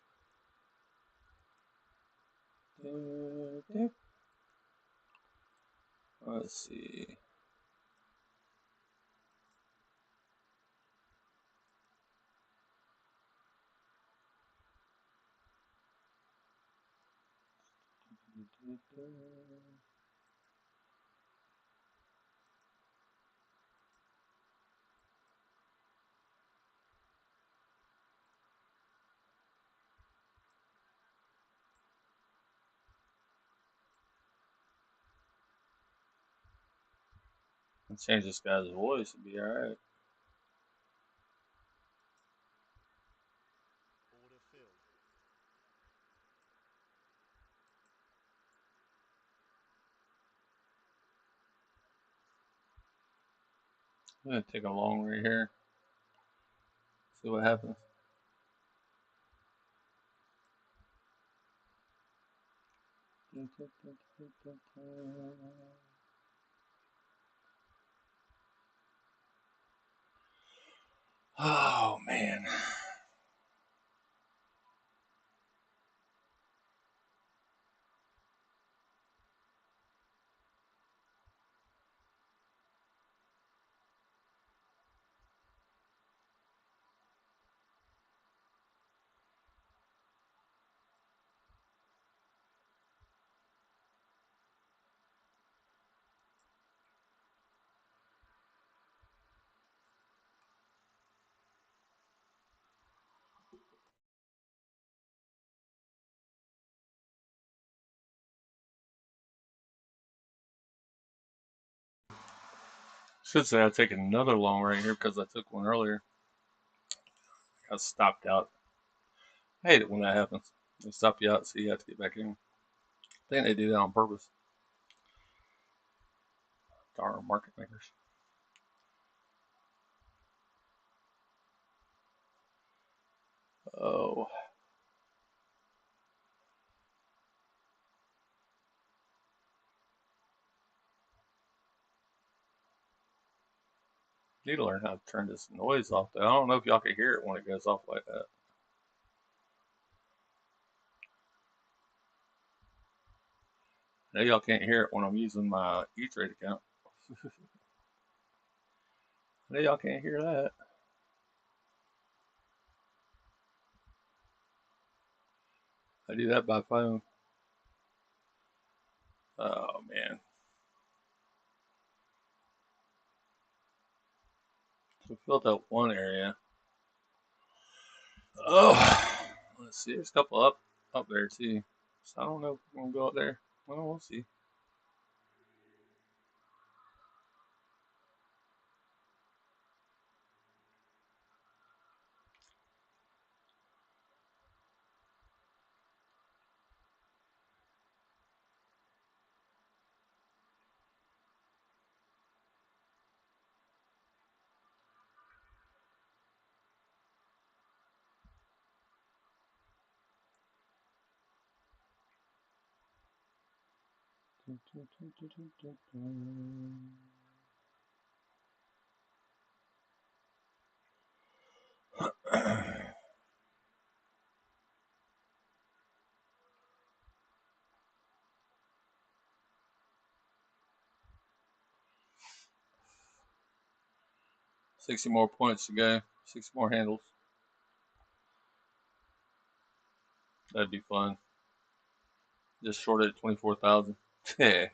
Let's see. Change this guy's voice and be alright. I'm gonna take a long right here. See what happens. Oh man. Should say I take another long right here because I took one earlier. I stopped out. I hate it when that happens. They stop you out so you have to get back in. I think they do that on purpose. Darn market makers. Oh. Need to learn how to turn this noise off though. I don't know if y'all can hear it when it goes off like that. I know y'all can't hear it when I'm using my E-Trade account. I know y'all can't hear that. I do that by phone. Oh man. So filled up one area. Oh, let's see. There's a couple up there too. So I don't know if we're gonna go up there. Well, we'll see. 60 more points to go. 60 more handles. That'd be fun. Just shorted at 24,000. Yeah.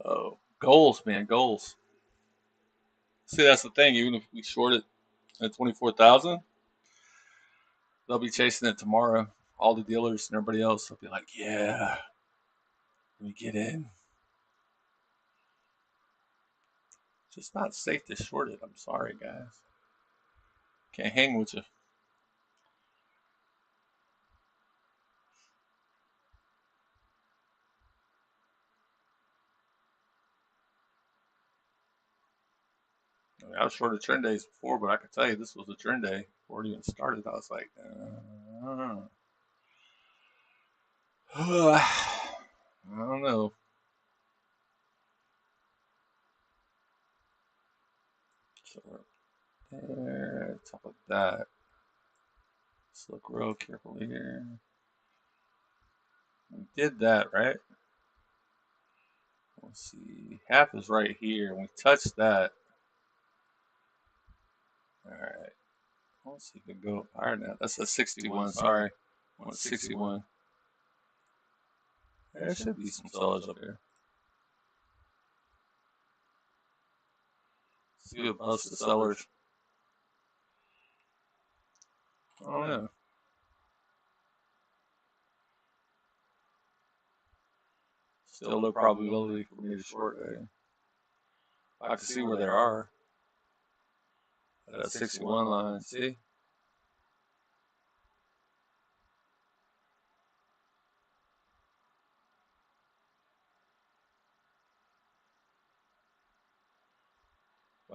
Oh, goals, man, goals. See, that's the thing. Even if we short it at 24,000, they'll be chasing it tomorrow. All the dealers and everybody else will be like, "Yeah, let me get in." It's just not safe to short it. I'm sorry, guys. Can't hang with you. I mean, I was short of trend days before, but I can tell you this was a trend day before it even started. I was like, I don't know. So there, top of that. Let's look real carefully here. We did that, right? Let's see. Half is right here, and we touched that. All right. Let's see if we can go higher now. That's a 61. Sorry, 61. There should be some sellers up here. See what most of the sellers. I don't know. Still low probability for me to short. I can see where they are. That 61 line. See?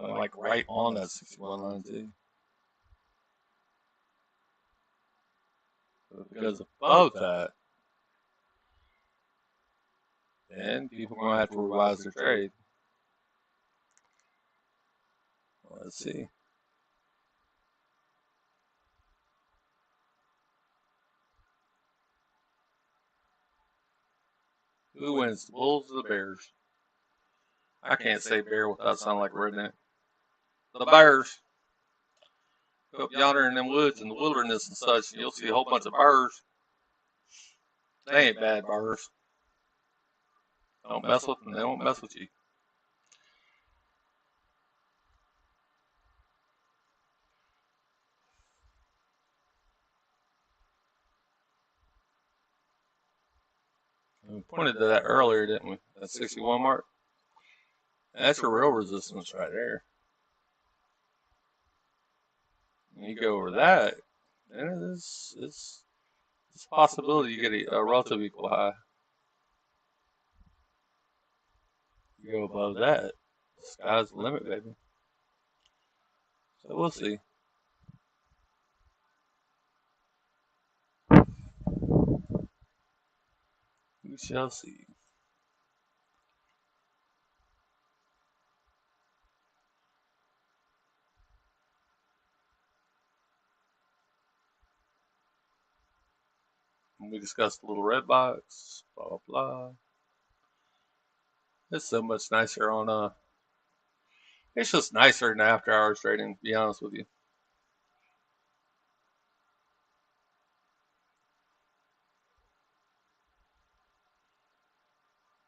I'm like right on that 61 line too. Because above that, then people are going to have to revise their trade. Let's see. Who wins, the Bulls or the Bears? I can't say bear without sounding like a redneck. The Bears. Go up yonder in them woods and the wilderness and such, and you'll see a whole bunch of bears. They ain't bad bears. Don't mess with them, they won't mess with you. We pointed to that earlier, didn't we? That 61 mark. That's your real resistance right there. And you go over that, then it's a possibility you get a relative equal high. You go above that, sky's the limit, baby. So we'll see. We shall see. We discussed the little red box, blah blah blah. It's so much nicer on it's just nicer in after hours trading, to be honest with you.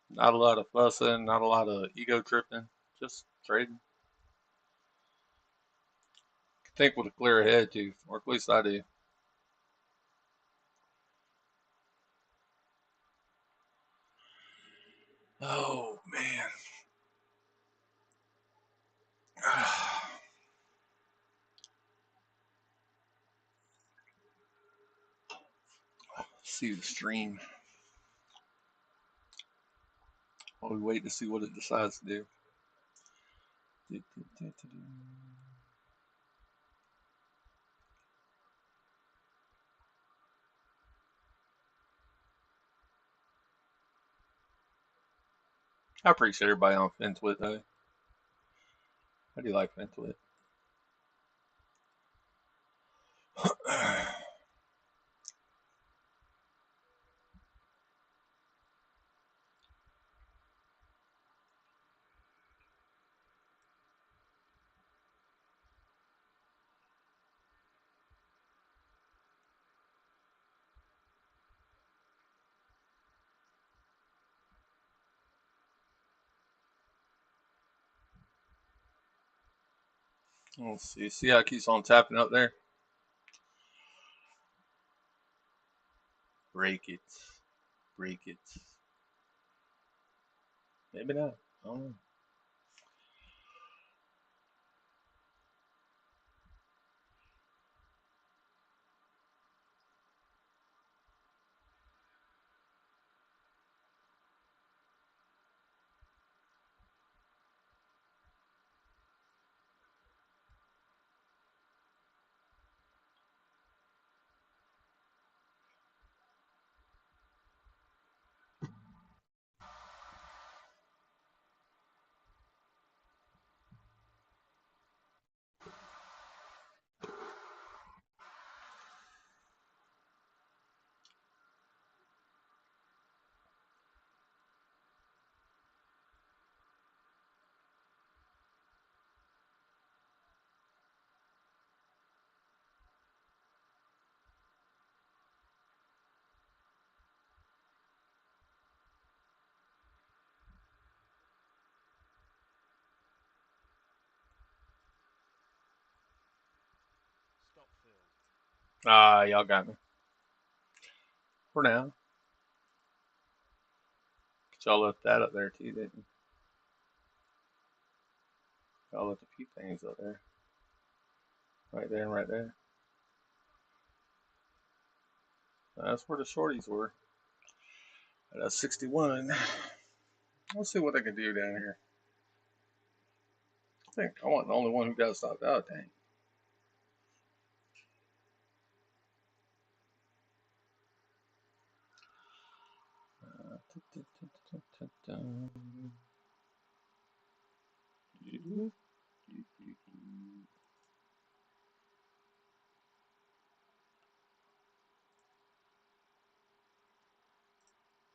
Not a lot of fussing, not a lot of ego tripping, just trading. Think with a clear head too, or at least I do. Oh man. See the stream. While we wait to see what it decides to do. I appreciate everybody on FinTwit though. How do you like FinTwit? Let's see. See how it keeps on tapping up there? Break it. Break it. Maybe not. I don't know. Ah, y'all got me. For now. Y'all left that up there too, didn't you? Y'all left a few things up there. Right there and right there. That's where the shorties were. That's 61. Let's see what they can do down here. I think I wasn't the only one who got stopped out, dang.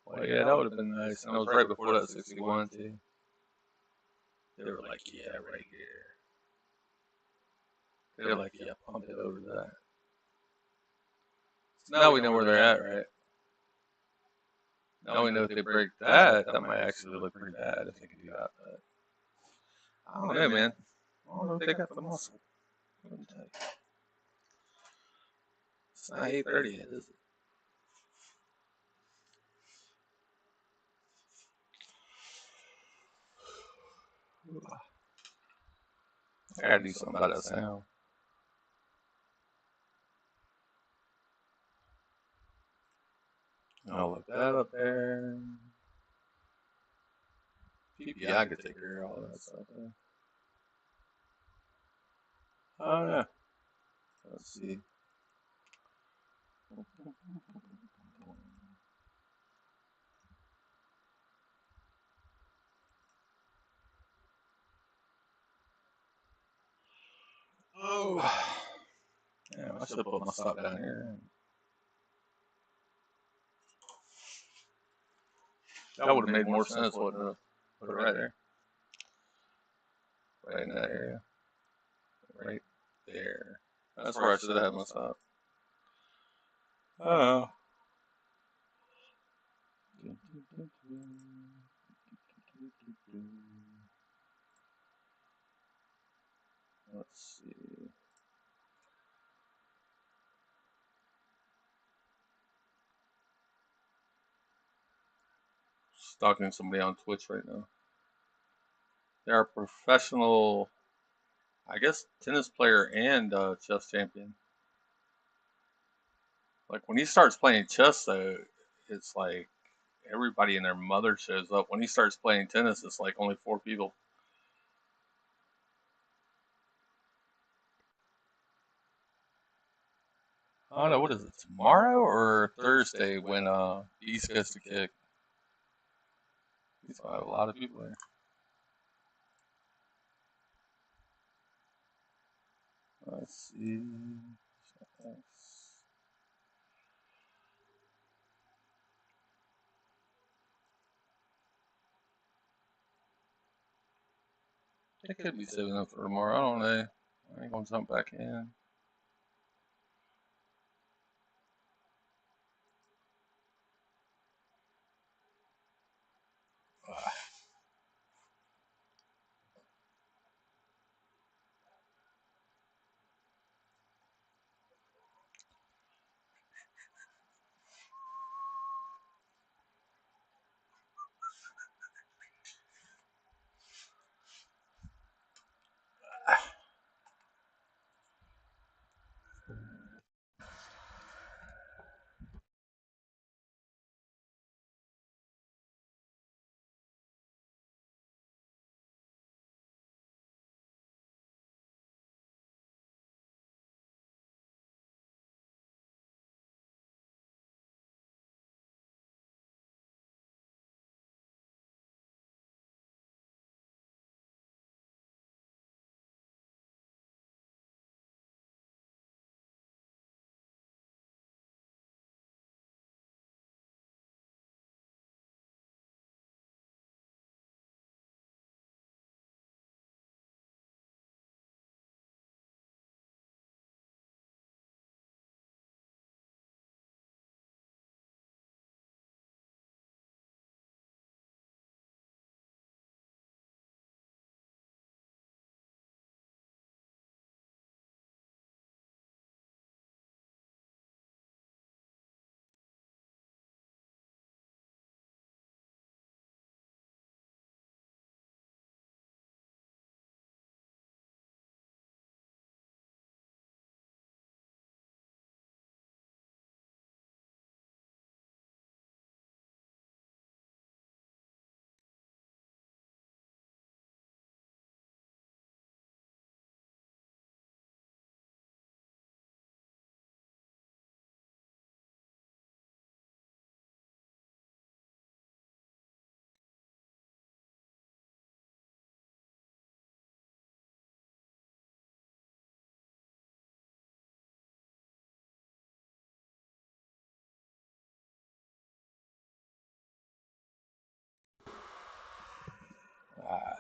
Well, yeah, that would have been nice. And I was right before that 61 too. They were like, yeah, right here. They were like, yeah, pump it over to that. So now we know where they're at, right? Now we know if they break that, that might actually look pretty bad if they can do that. But I don't know, man. I don't know if they got the muscle. It's not 8:30 yet, is it? I gotta do something about that sound. I'll look that up there. PPI could take care of all that stuff. Oh, yeah. Let's see. Oh. Yeah, I should have put my stop down here. That would have made more sense, wouldn't it? Put it right there. Right in that area. Right there. That's where I should have had my stop. Oh. Let's see. Stalking somebody on Twitch right now. They're a professional, I guess, tennis player and chess champion. Like when he starts playing chess, though, it's like everybody and their mother shows up. When he starts playing tennis, it's like only 4 people. I don't know, what is it, tomorrow or Thursday when East gets to kick? He's gonna have a lot of people there. Let's see. They could be saving up for tomorrow. I don't know. I ain't gonna jump back in.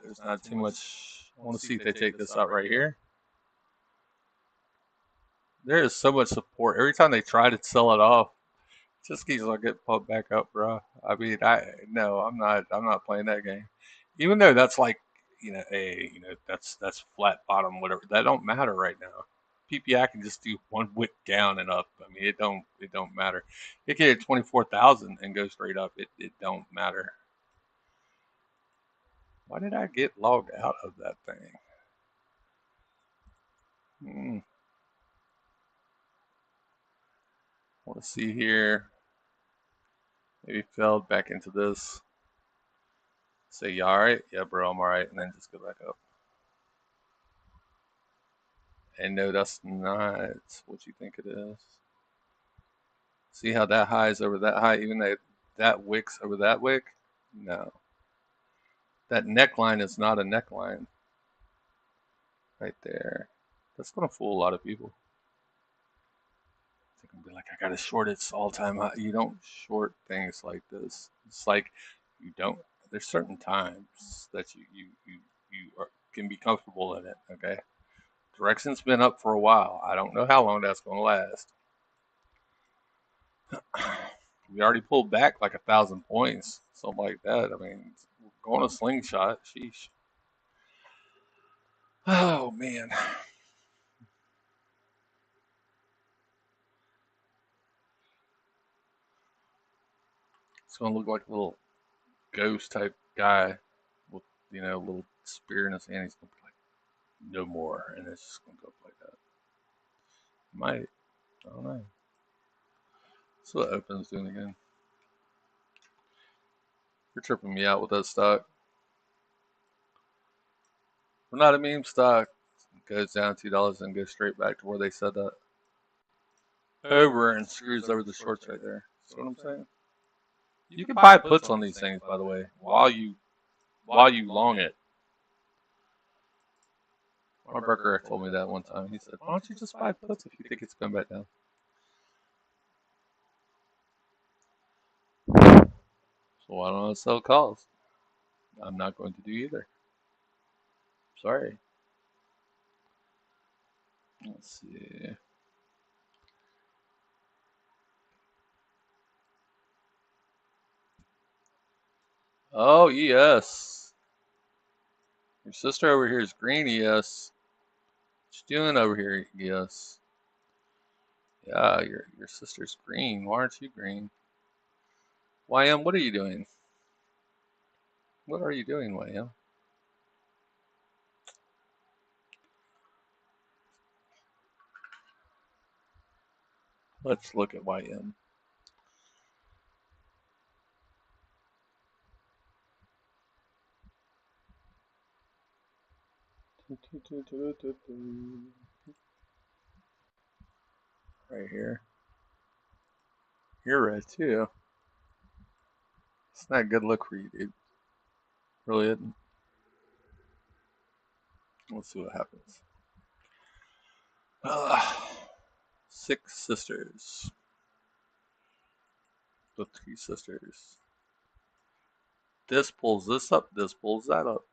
There's not too much. I want to see if they take this out right here. There is so much support. Every time they try to sell it off, it just keeps on getting pumped back up, bro. I mean, no, I'm not. I'm not playing that game. Even though that's like, that's flat bottom, whatever. That don't matter right now. PPI can just do one wick down and up. I mean, it don't matter. It can hit 24,000 and go straight up. It don't matter. Why did I get logged out of that thing? Hmm. Want to see here. Maybe fell back into this. Say, you alright? Yeah, bro, I'm alright. And then just go back up. And no, that's not what you think it is. See how that high is over that high, even though that wick's over that wick? No. That neckline is not a neckline right there. That's going to fool a lot of people. They're going to be like, I got to short its all-time high. You don't short things like this. It's like you don't. There's certain times that can be comfortable in it, okay? Direction's been up for a while. I don't know how long that's going to last. We already pulled back like 1,000 points, something like that. I mean, going a slingshot, sheesh. Oh man, it's gonna look like a little ghost type guy with a little spear in his hand. He's gonna be like, no more, and it's just gonna go up like that. Might, I don't know. So what Open's doing again? You're tripping me out with that stock. We're not a meme stock. It goes down $2 and goes straight back to where they said that. Over and screws over the shorts right there. See what I'm saying? You can buy puts on these things, by the way, while you long it. My broker told me that one time. He said, "Why don't you just buy puts if you think it's going back down?" So why don't I sell calls? I'm not going to do either. Sorry. Let's see. Oh, ES. Your sister over here is green, ES. What you doing over here, ES? Yeah, your sister's green. Why aren't you green? YM, what are you doing? What are you doing, YM? Let's look at YM. Right here. You're red too. It's not a good look for you, dude. Really isn't. Let's see what happens. 6 sisters. The 3 sisters. This pulls this up. This pulls that up.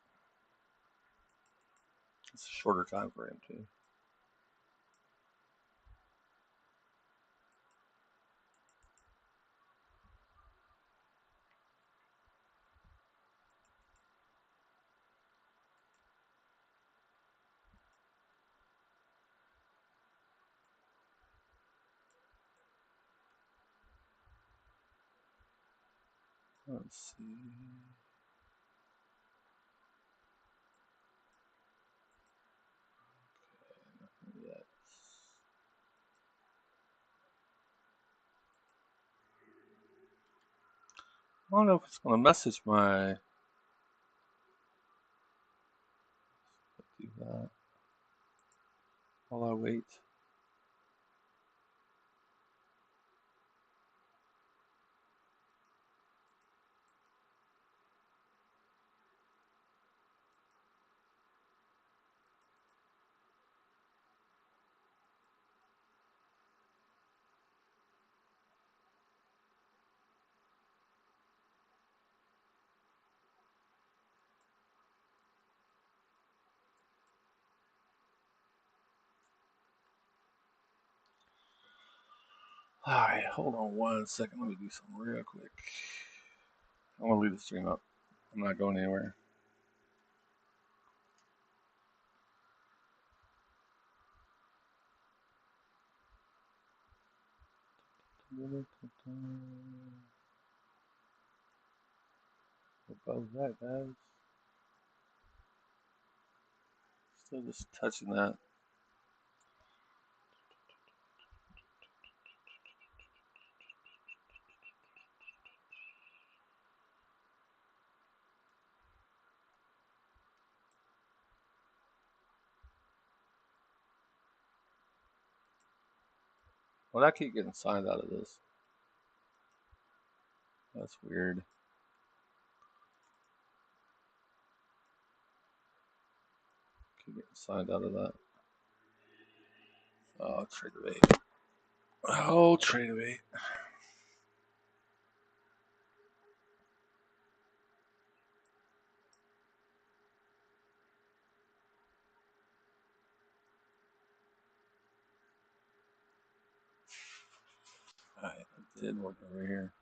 It's a shorter time frame too. Let's see. Yet. I don't know if it's going to message my. Do that while I wait. All right, hold on 1 second. Let me do something real quick. I'm gonna leave the stream up. I'm not going anywhere. What was that, guys? Still just touching that. Well, I keep getting signed out of this. That's weird. Keep getting signed out of that. Oh, trade rate. Oh, trade rate. All right, it did work over here.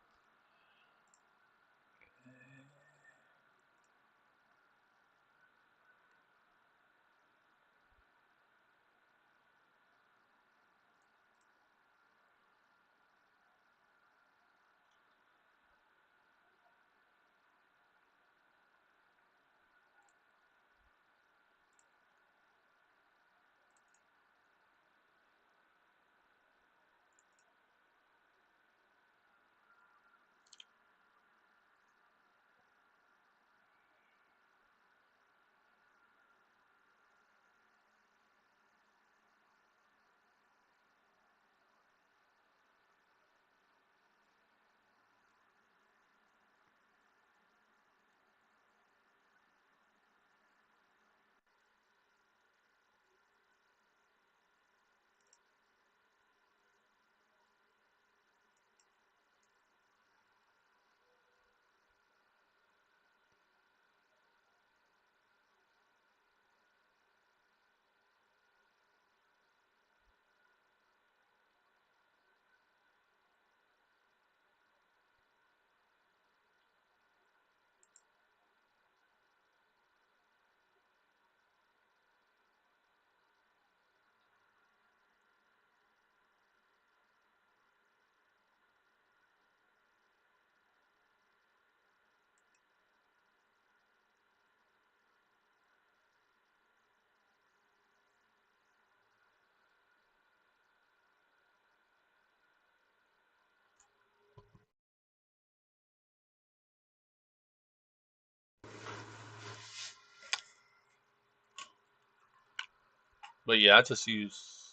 But yeah, I just use.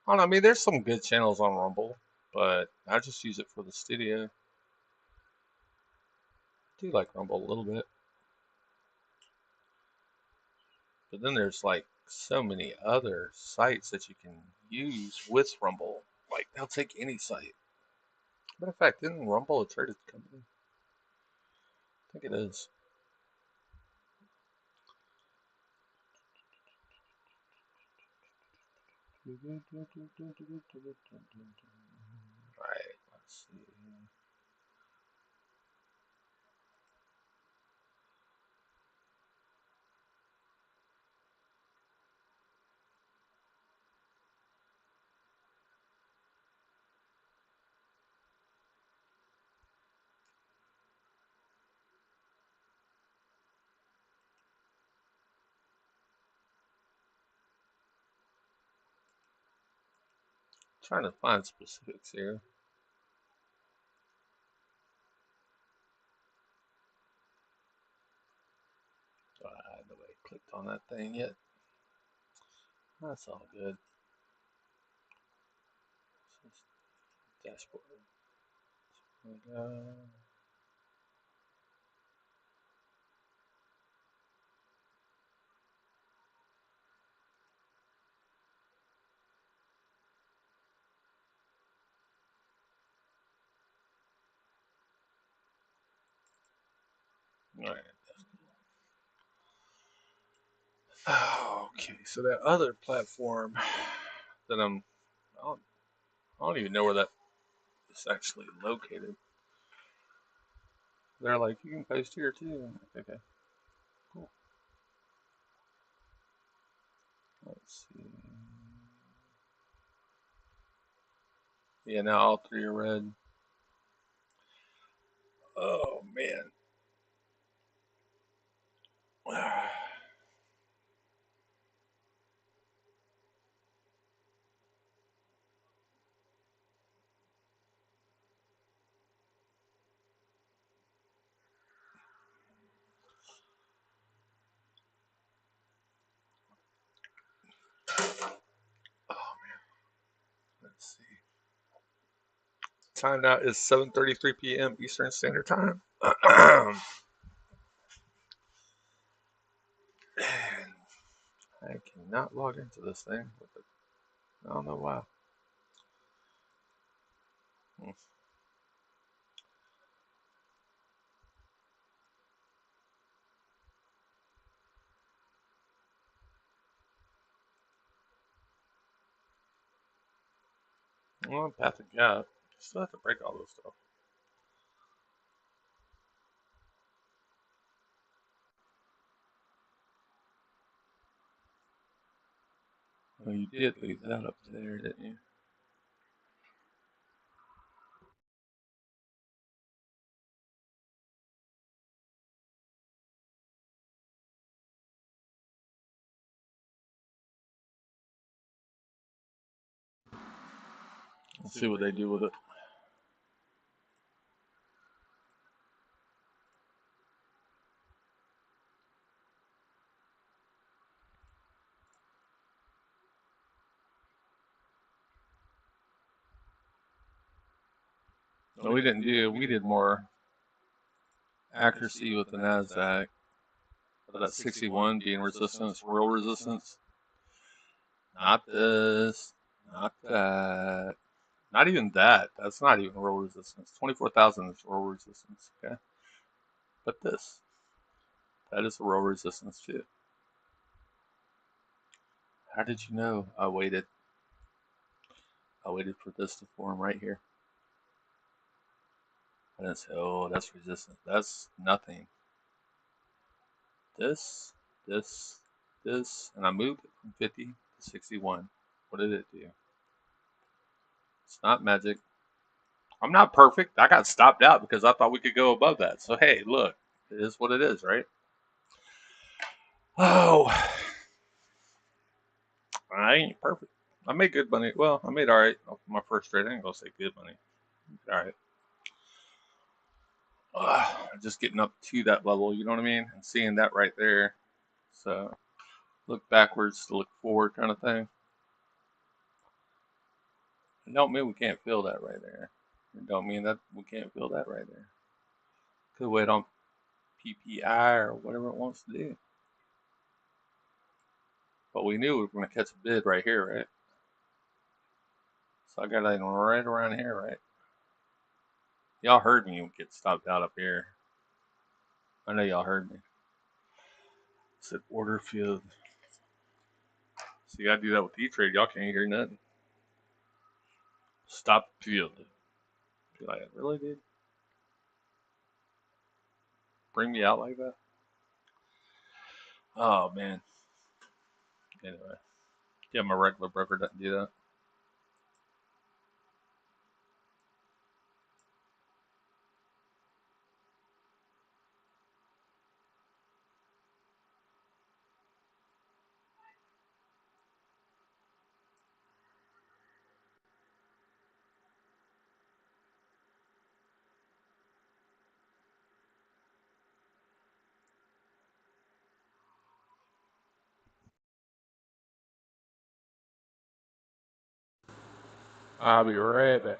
I don't know. I mean, there's some good channels on Rumble, but I just use it for the studio. I do like Rumble a little bit, but then there's like so many other sites that you can use with Rumble. Like they'll take any site. Matter of fact, isn't Rumble a traded company? I think it is. Right. Let's see. Trying to find specifics here. Nobody clicked on that thing yet. That's all good. Dashboard. All right. Okay, so that other platform that I don't even know where that it's actually located. They're like, you can post here too. Okay, cool. Let's see. Yeah, now all three are red. Oh man. Oh man. Let's see. Time now is 7:33 p.m. Eastern Standard Time. I cannot log into this thing. I don't know why. Well, path of gap. Still have to break all this stuff. Oh, you did leave that up there, didn't you? Let's see what they do with it. No, we didn't do. We did more accuracy with the Nasdaq. But that 61 being resistance, real resistance. Not this. Not that. Not even that. That's not even real resistance. 24,000 is real resistance. Okay. But this. That is a real resistance too. How did you know? I waited. I waited for this to form right here. I didn't say, oh, that's resistance. That's nothing. This, this, and I moved it from 50 to 61. What did it do? It's not magic. I'm not perfect. I got stopped out because I thought we could go above that. So, hey, look, it is what it is, right? Oh, I ain't perfect. I made good money. Well, I made all right off my first trade. I ain't gonna say good money. All right. Just getting up to that level, you know what I mean? And seeing that right there. So, look backwards to look forward kind of thing. It don't mean we can't feel that right there. It don't mean that we can't feel that right there. Could wait on PPI or whatever it wants to do. But we knew we were going to catch a bid right here, right? So I got it right around here, right? Y'all heard me get stopped out up here. I know y'all heard me. I said order field. So you got to do that with E-Trade. Y'all can't hear nothing. Stop field. Be like, really, dude? Bring me out like that? Oh, man. Anyway. Yeah, my regular broker doesn't do that. I'll be right back.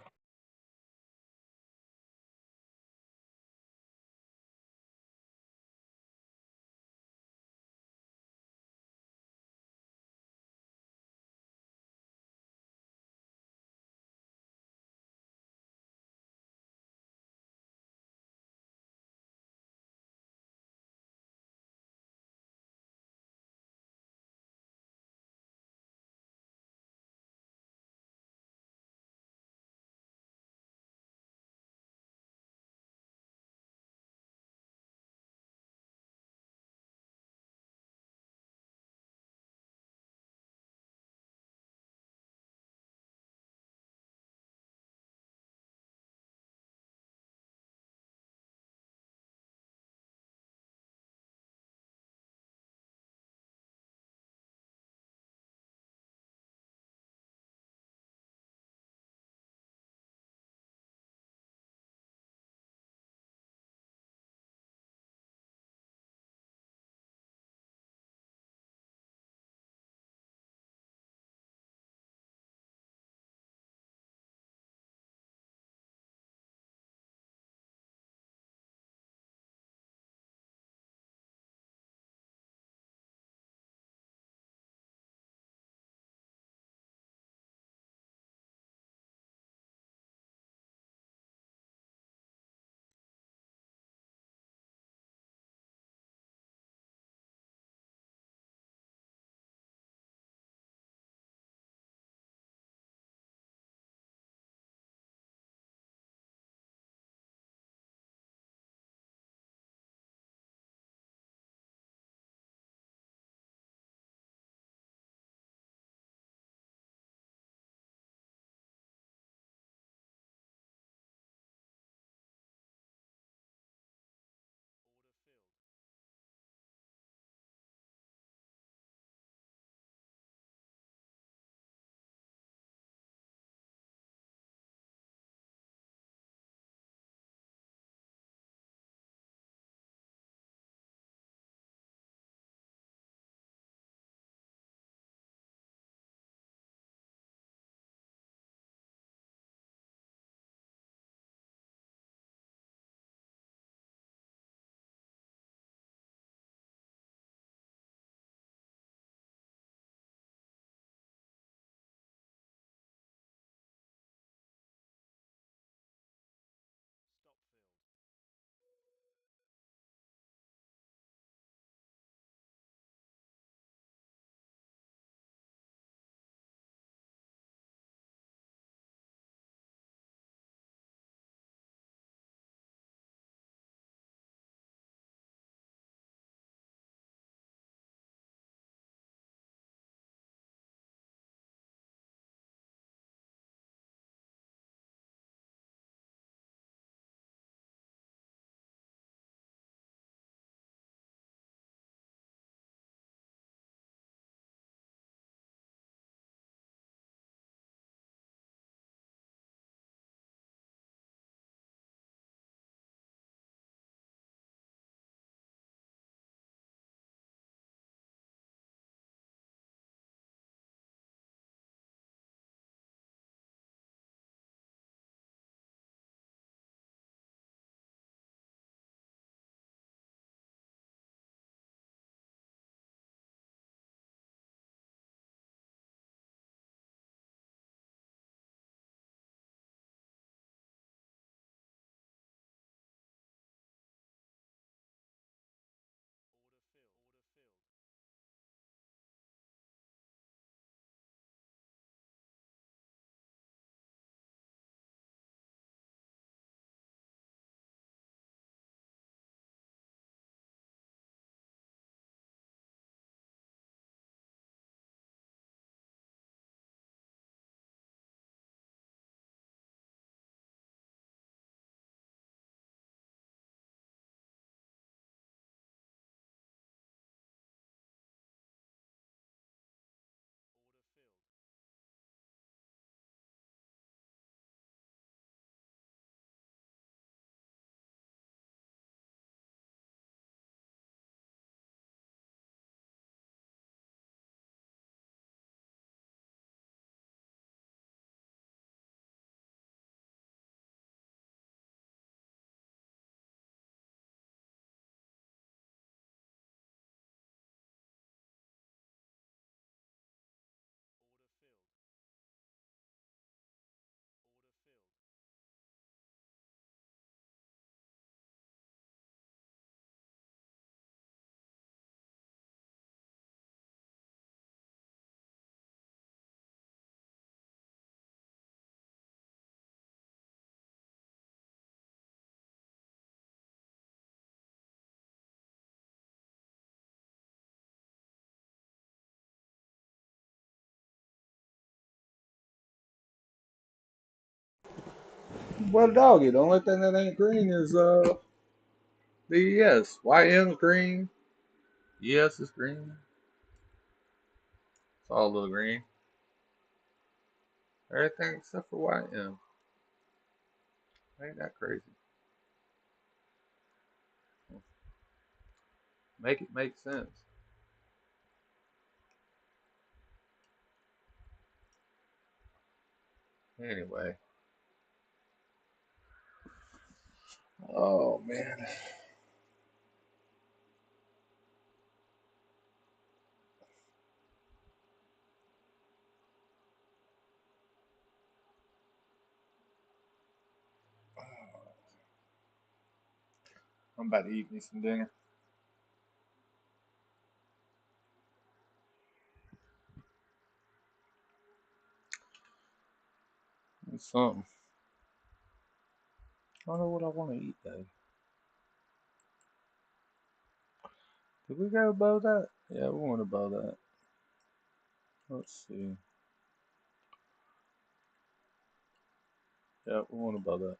Well, doggy, the only thing that ain't green is DES. YM's green. ES is green. It's all a little green. Everything except for YM. Ain't that crazy? Make it make sense. Anyway. Oh man. I'm about to eat me some dinner. It's something. I don't know what I want to eat though. Did we go above that? Yeah, we went above that. Let's see. Yeah, we went above that.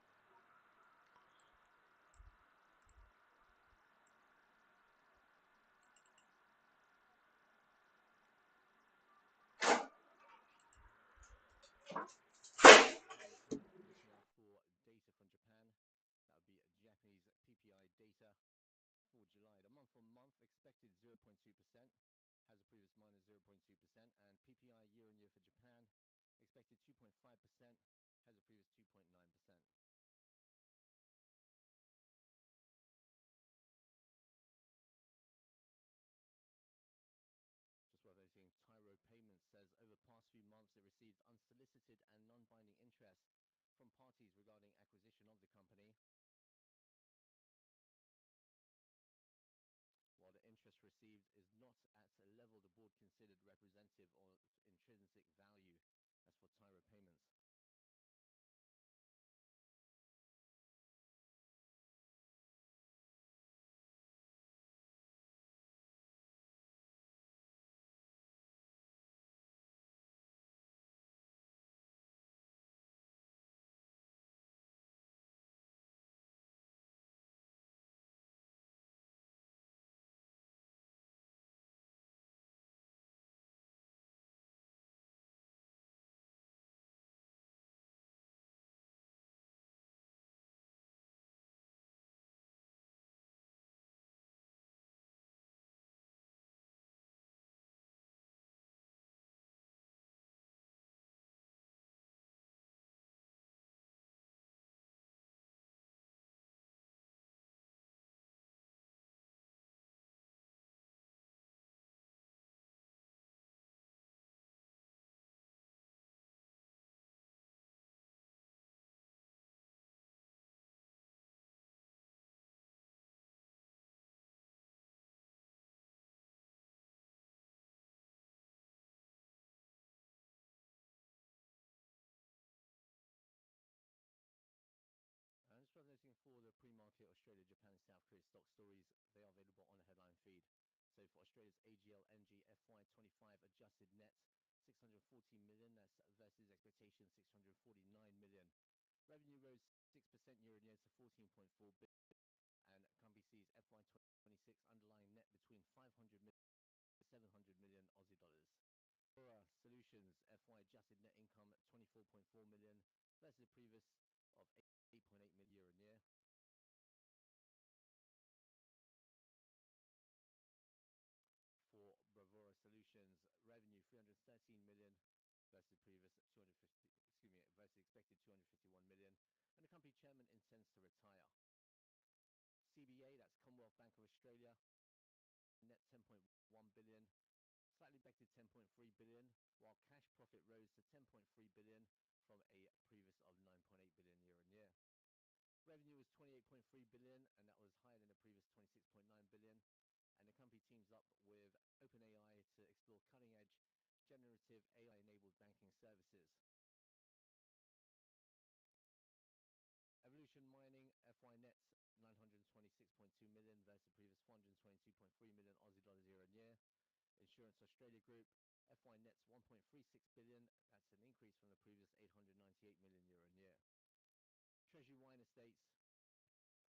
States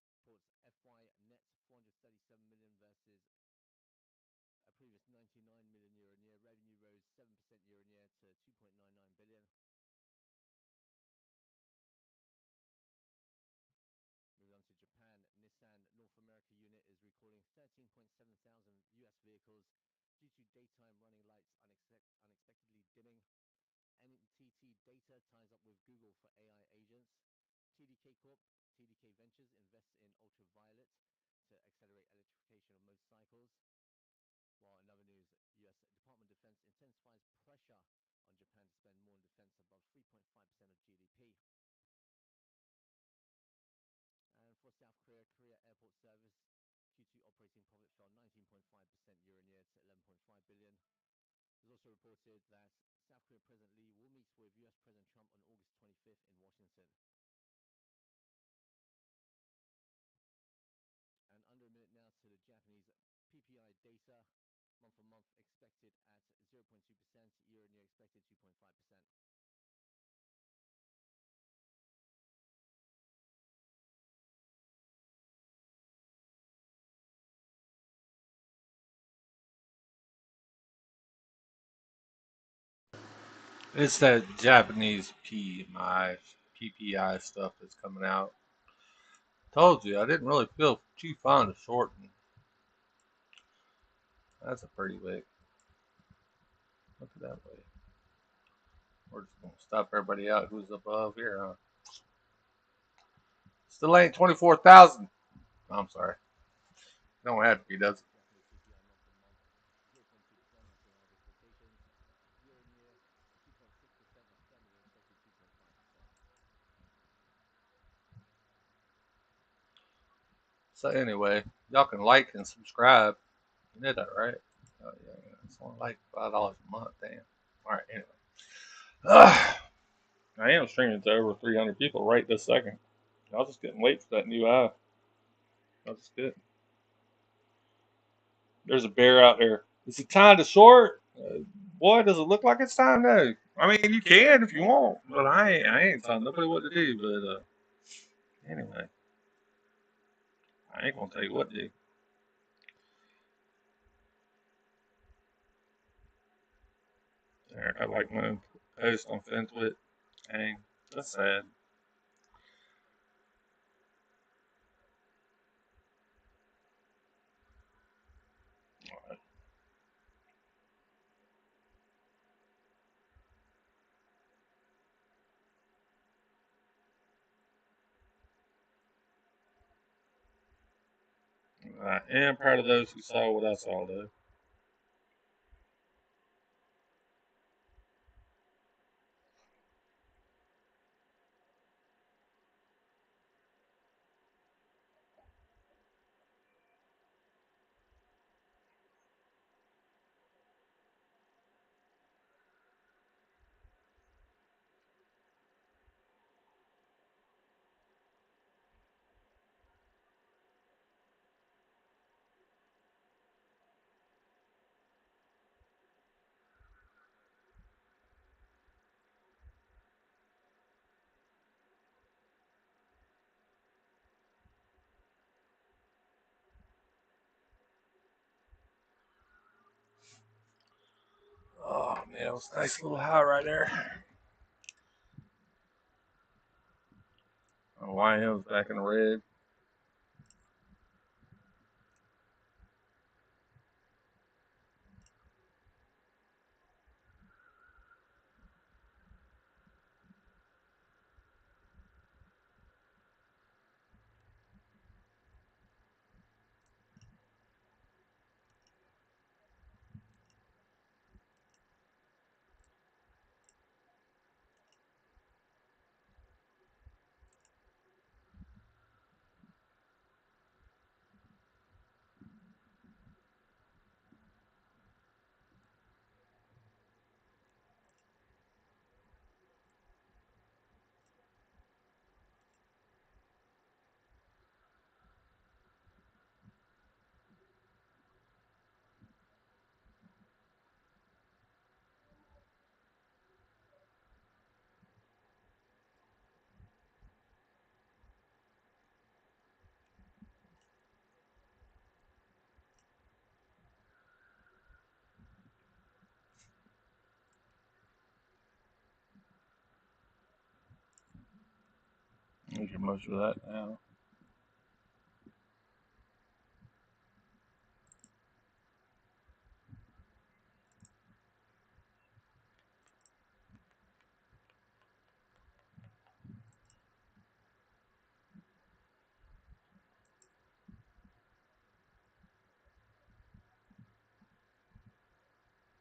reports FY net 437 million versus a previous 99 million year on year. Revenue rose 7% year on year to 2.99 billion. Moving on to Japan, Nissan North America unit is recording 13.7 thousand US vehicles due to daytime running lights unexpectedly dimming. NTT Data ties up with Google for AI agents. TDK Corp, TDK Ventures invests in ultraviolet to accelerate electrification of motorcycles. While in other news, US Department of Defense intensifies pressure on Japan to spend more on defense above 3.5% of GDP. And for South Korea, Korea Airport Service Q2 operating profit fell 19.5% year on year to 11.5 billion. It was also reported that South Korea President Lee will meet with US President Trump on August 25th in Washington. And under a minute now to the Japanese PPI data, month on month expected at 0.2%, year on year expected 2.5%. It's that Japanese PPI stuff that's coming out. Told you, I didn't really feel too fond of shorting. That's a pretty big. Look at that way. We're just going to stop everybody out who's above here, huh? Still ain't 24,000. I'm sorry. Don't have to be, does it? Japanese CPI month on month 0.2% as in line with expectations. Year on year 2.6% is firmer than expected 2.5%. So anyway, y'all can like and subscribe. You know that, right? Oh yeah, yeah. It's only like $5 a month. Damn. All right. Anyway, I am streaming to over 300 people right this second. I was just getting wait for that new eye. That's just good. There's a bear out there. Is it time to short? Boy, does it look like it's time now? I mean, you can if you want, but I ain't telling nobody what to do. But anyway, I ain't gonna tell you what to do. There, I like my post on FinTwit. Dang, that's sad. I am proud of those who saw what I saw, though. Oh man, it was a nice little high right there. Oh, YM's back in the red. Making most of that now.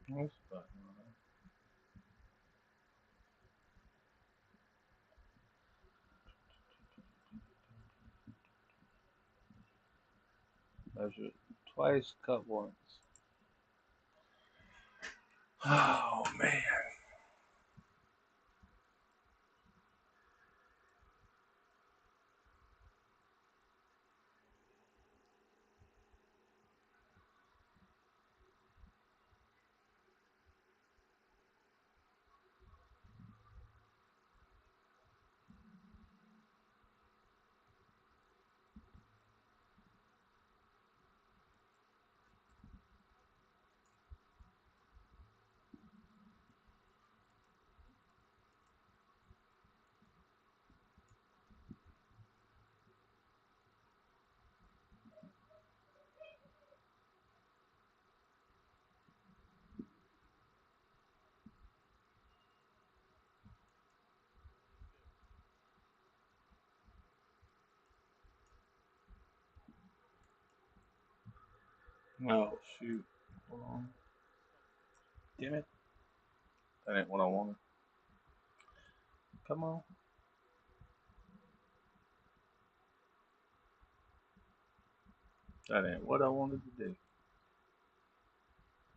What's that? Measure it twice, cut once. Oh man. Oh shoot. Hold on. Damn it. That ain't what I wanted. Come on. That ain't what I wanted to do.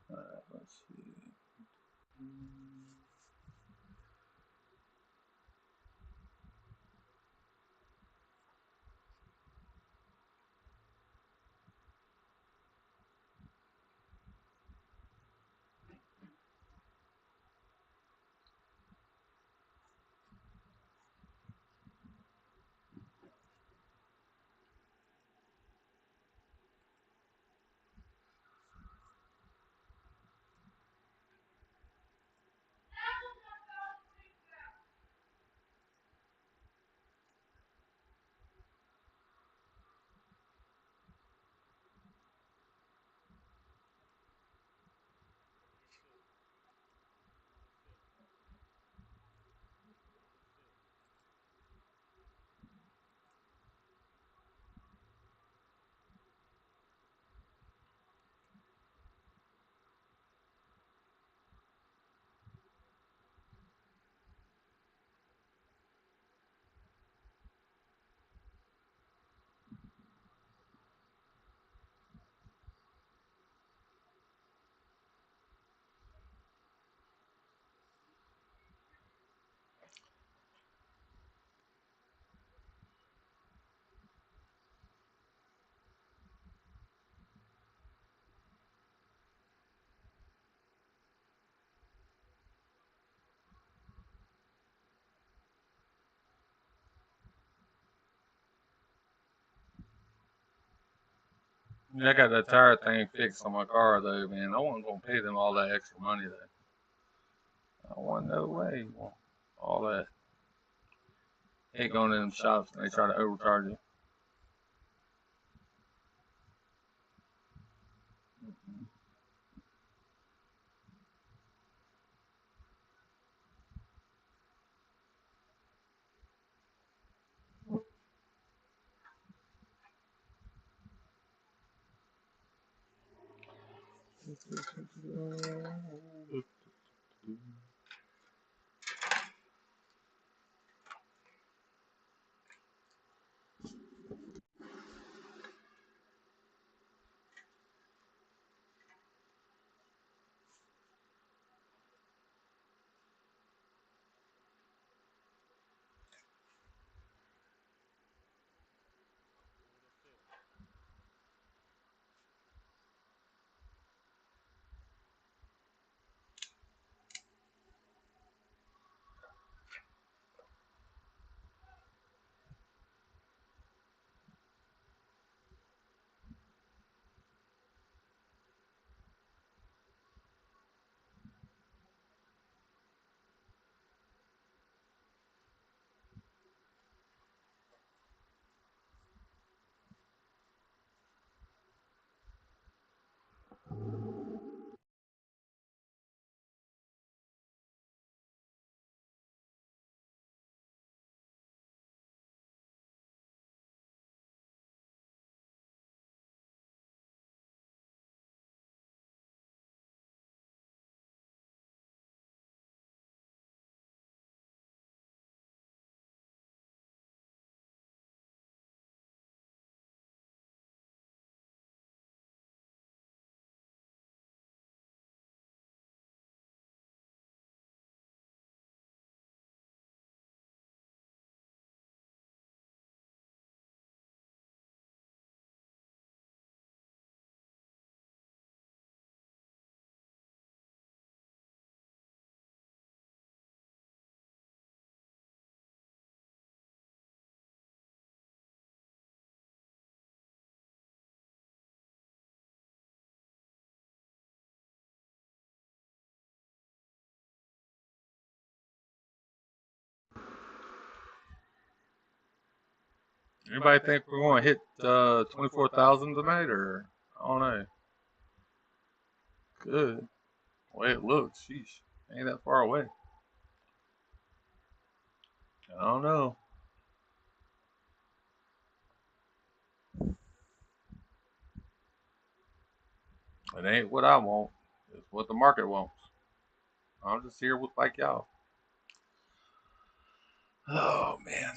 Alright, let's see. I got that tire thing fixed on my car though, man. I wasn't gonna pay them all that extra money though. I want no way. All that. Hate going in them shops and they try to overcharge you. Anybody think we're going to hit 24,000 tonight, or I don't know? Good. The way it looks, sheesh, ain't that far away. I don't know. It ain't what I want. It's what the market wants. I'm just here with like y'all. Oh man.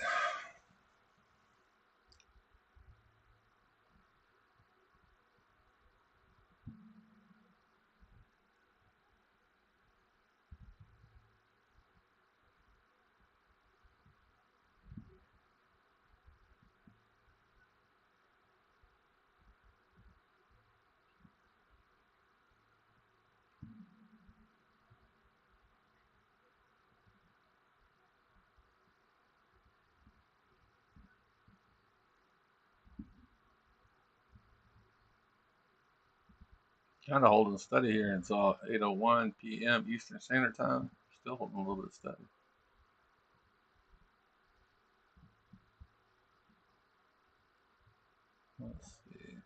Kind of holding steady here until 8:01 p.m. Eastern Standard Time. Still holding a little bit steady. Let's see.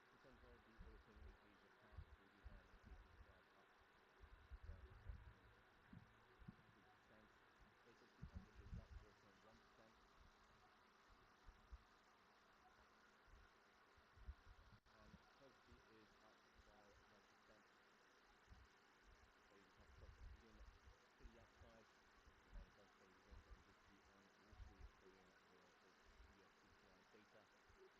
In terms of the European and Asia pair, we have indicated price up by approximately 3%. ASX 200 is up 0.1%, and Kospi is up by 1%. So we have stocks again to the upside. It does show the gains that we did see on Wall Street following the latest US CPI data, which was not as bad as feared and keeps that September shock letter untended.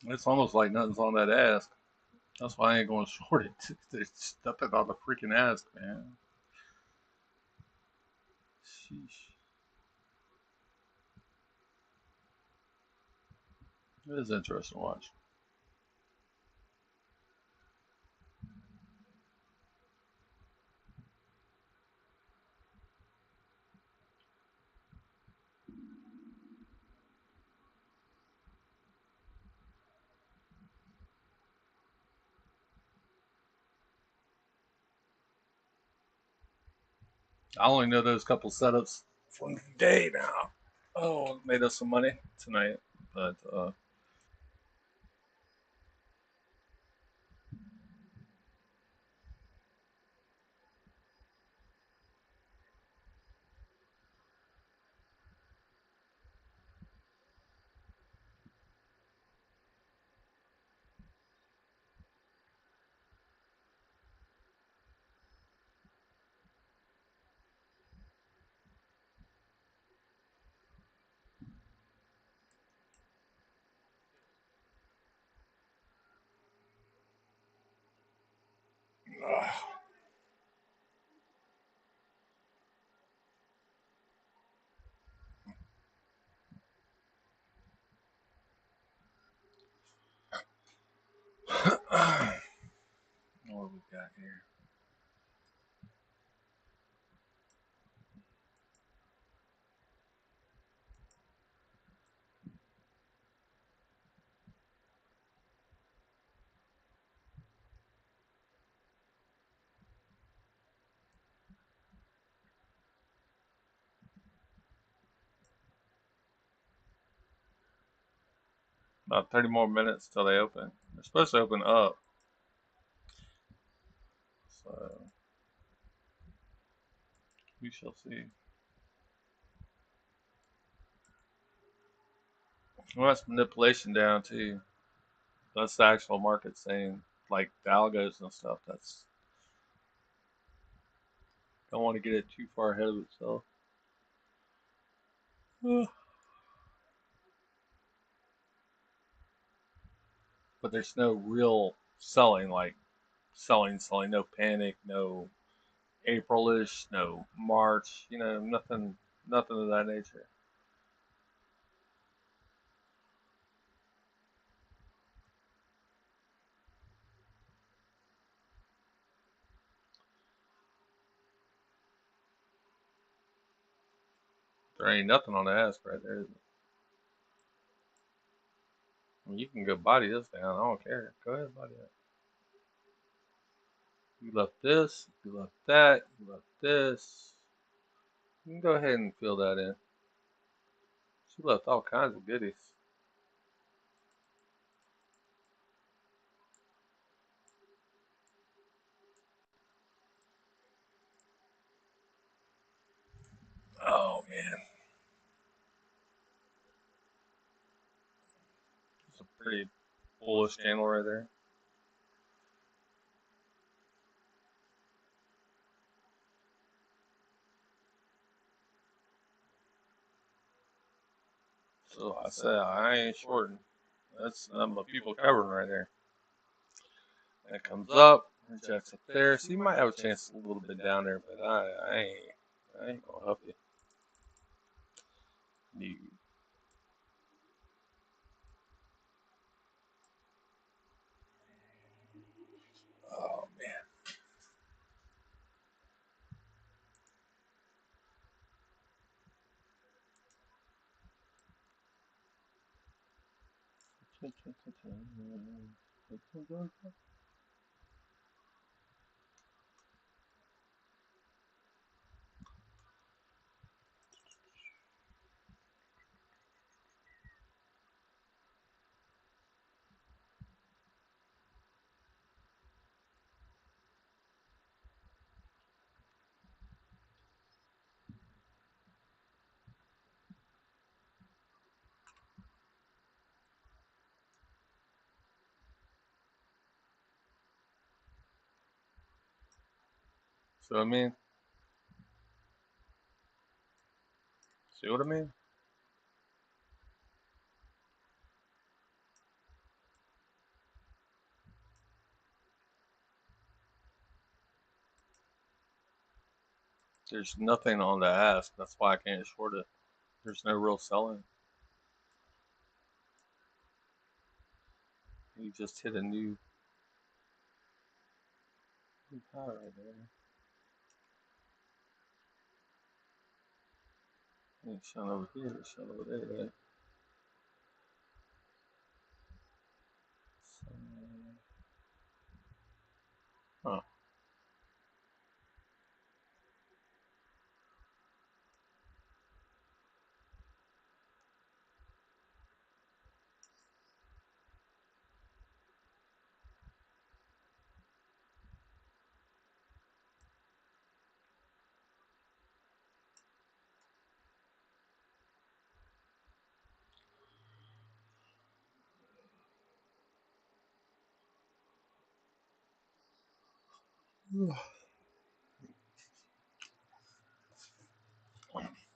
It's almost like nothing's on that ask. That's why I ain't going to short it. They're stuffing on the freaking ask, man. Sheesh. It is interesting to watch. I only know those couple setups from today now. Oh, made us some money tonight, but what we got here? About 30 more minutes till they open. They're supposed to open up. So we shall see. Well, that's manipulation down too. That's the actual market saying, like the algos and stuff. That's don't want to get it too far ahead of itself. But there's no real selling, like selling, no panic, no Aprilish, no March, nothing of that nature. There ain't nothing on the ask right there. I mean, you can go body this down. I don't care. Go ahead, body that. You left this. You left that. You left this. You can go ahead and fill that in. She left all kinds of goodies. Oh man, it's a pretty bullish candle right there. So I said I ain't shorting. That's nothing but people covering right there. That comes up, rejects up there. So you might have a chance a little bit down there, but I ain't gonna help you. You oh man. So I mean, see what I mean? There's nothing on the ask. That's why I can't short it. There's no real selling. You just hit a new high right there. Ain't showing over here. It's showing over there. Right? So, huh.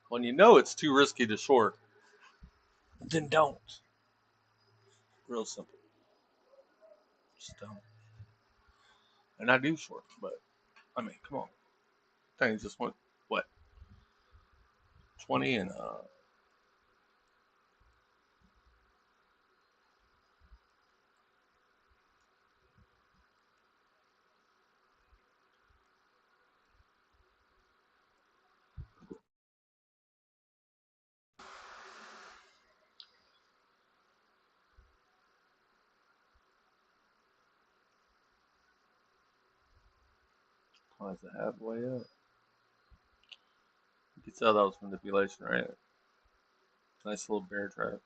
When you know it's too risky to short, then don't. Real simple. Just don't. And I do short, but I mean, come on. Things just went what 20 and was it halfway up? You could tell that was manipulation, right? Nice little bear trap.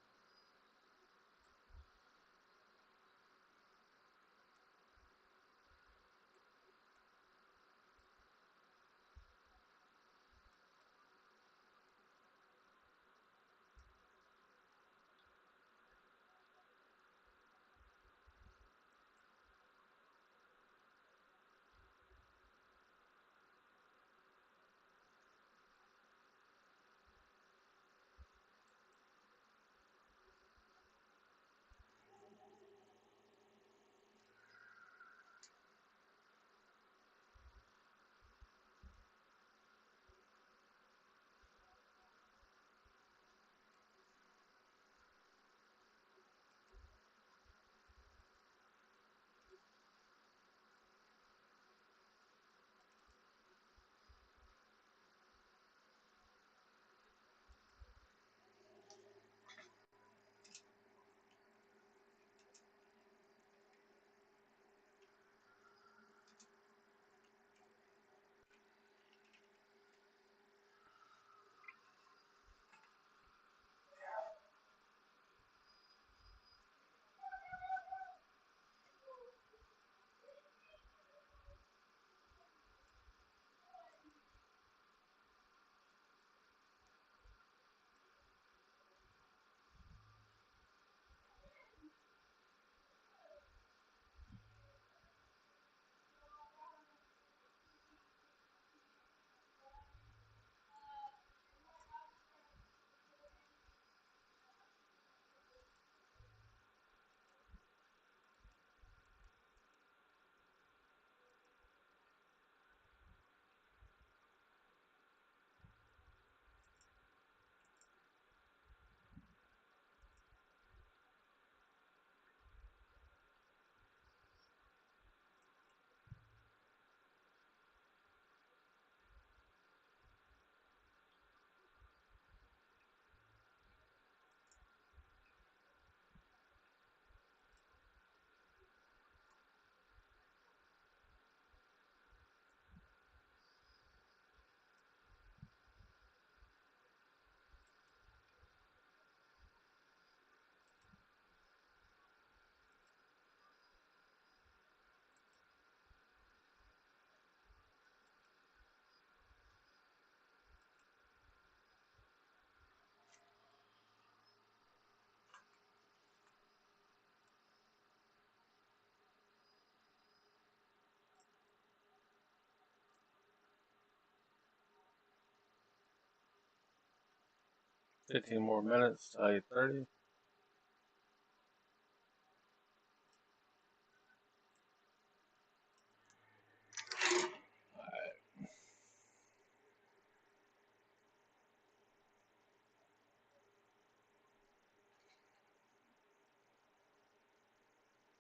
15 more minutes till 8:30.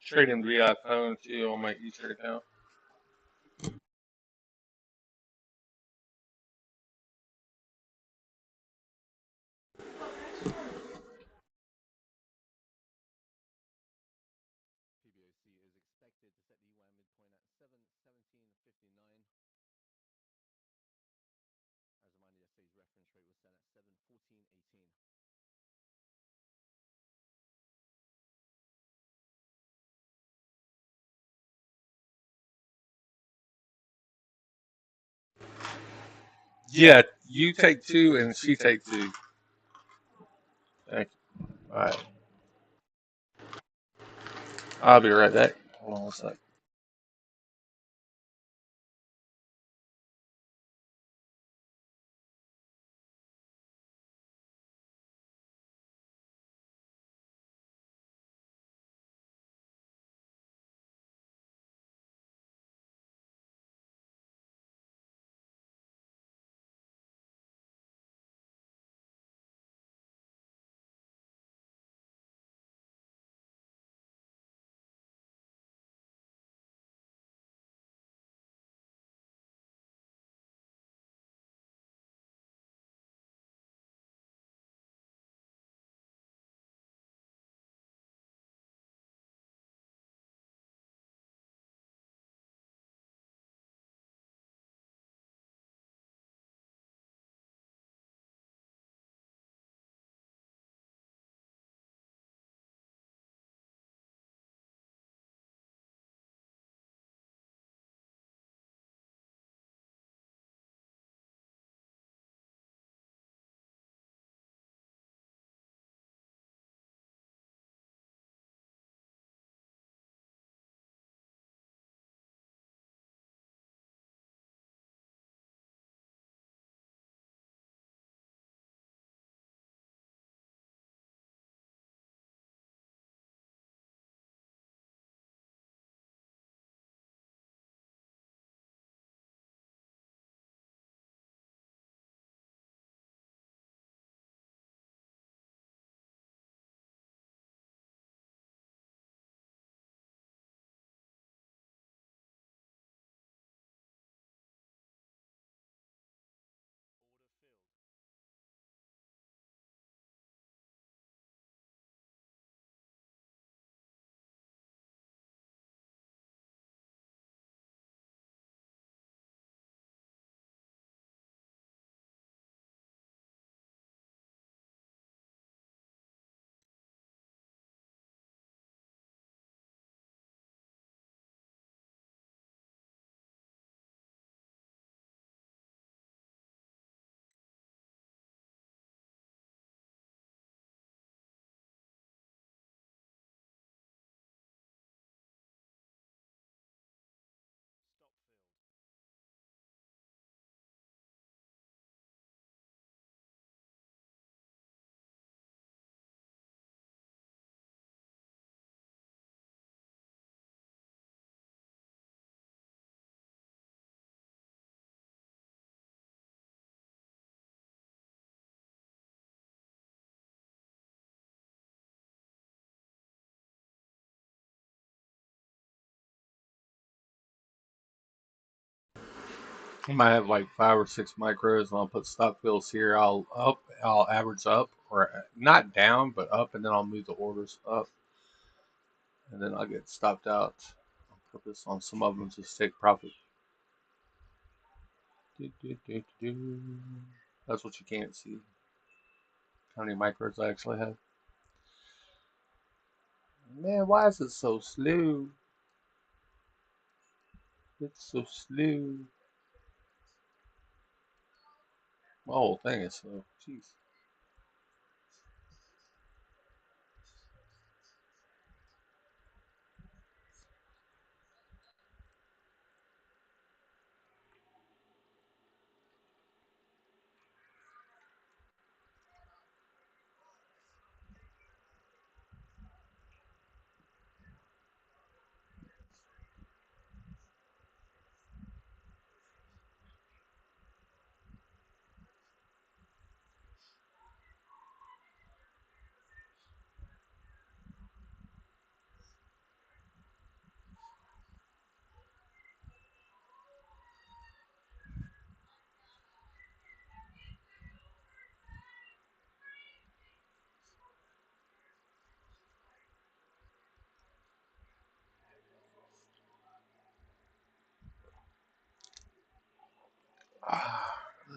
Trading via phone too on my E-Trade account. PBOC is expected to set the yuan midpoint at 717.59. As a reminder, yesterday's reference rate was set at 714.18. Yeah, you take two and she take two. Thank you. All right. I'll be right back. Hold on a sec. I might have like 5 or 6 micros, and I'll put stock fills here. I'll average up, or not down, but up, and then I'll move the orders up, and then I'll get stopped out on purpose on some of them, just take profit. That's what you can't see. How many micros I actually have. Man, why is it so slow? It's so slow. My whole thing is slow. Jeez.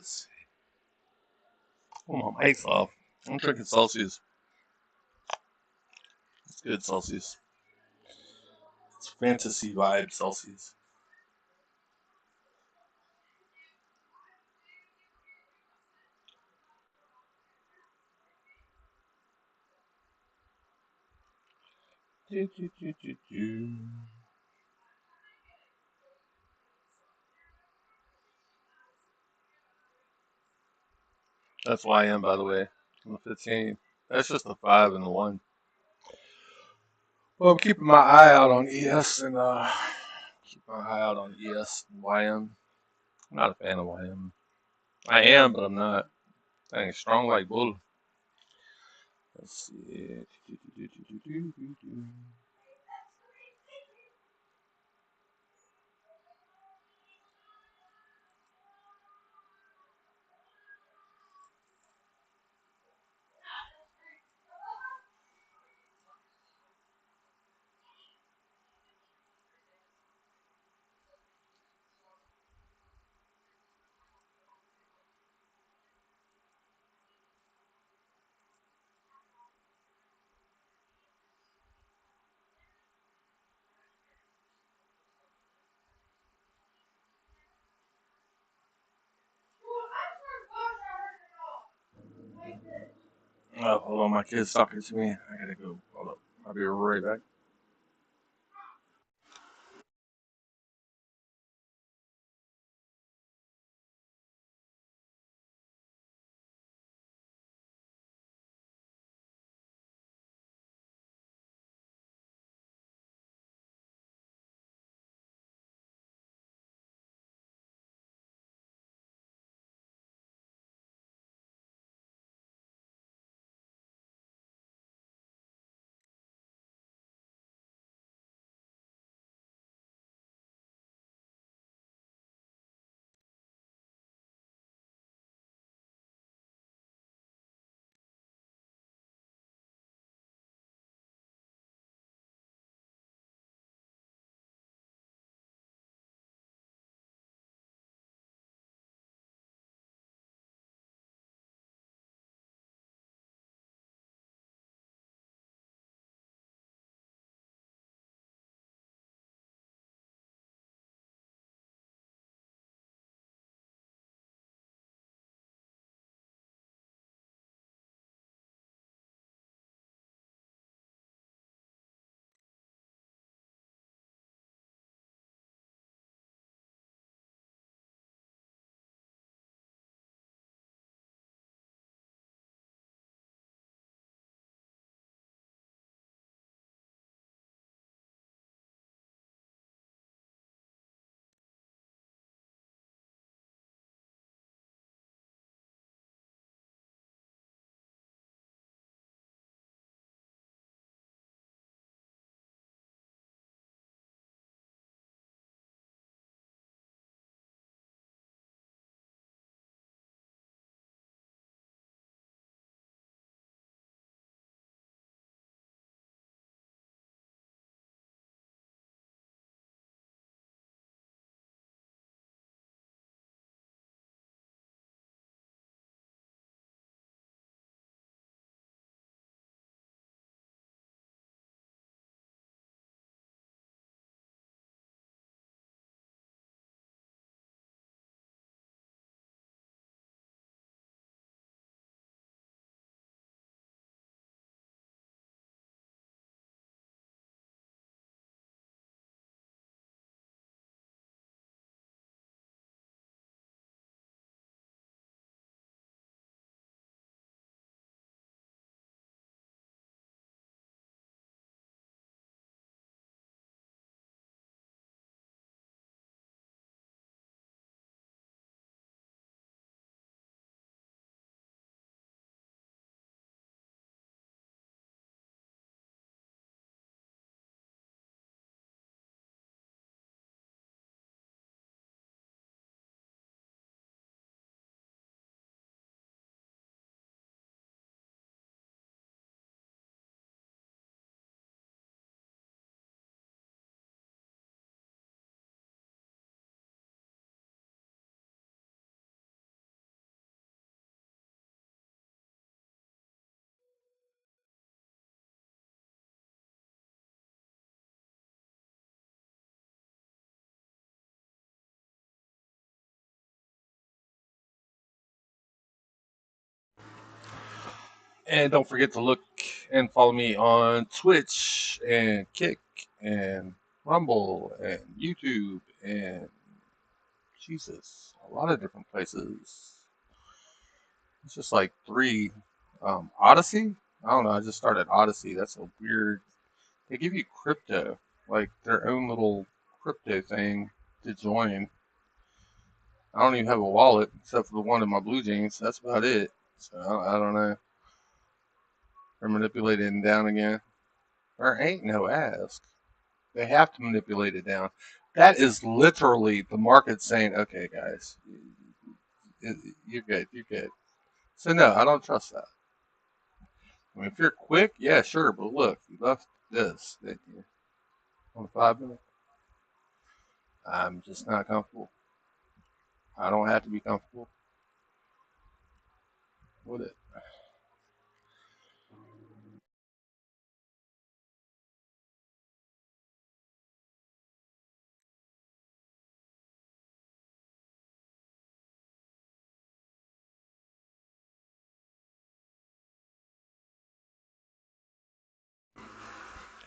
let's see. Oh, my mic's off. I'm drinking Celsius. It's good Celsius. It's fantasy vibe Celsius. Do, do, do, do, do. That's YM, by the way. On the 15. That's just the 5 and the 1. Well, I'm keeping my eye out on ES and keep my eye out on ES and YM. I'm not a fan of YM. I am, but I'm not. Dang, strong like bull. Let's see. Oh, hold on, my kid's talking to me. I gotta go. Hold up. I'll be right back. And don't forget to look and follow me on Twitch and Kick and Rumble and YouTube and Jesus, a lot of different places. It's just like three. Odyssey? I don't know. I just started Odyssey. That's a weird. They give you crypto, like their own little crypto thing to join. I don't even have a wallet except for the one in my blue jeans. That's about it. So I don't know. They're manipulating it down again. There ain't no ask. They have to manipulate it down. That is literally the market saying, "Okay, guys, you're good. You're good." So no, I don't trust that. I mean, if you're quick, yeah, sure. But look, you left this, didn't you? On 5 minutes. I'm just not comfortable. I don't have to be comfortable with it.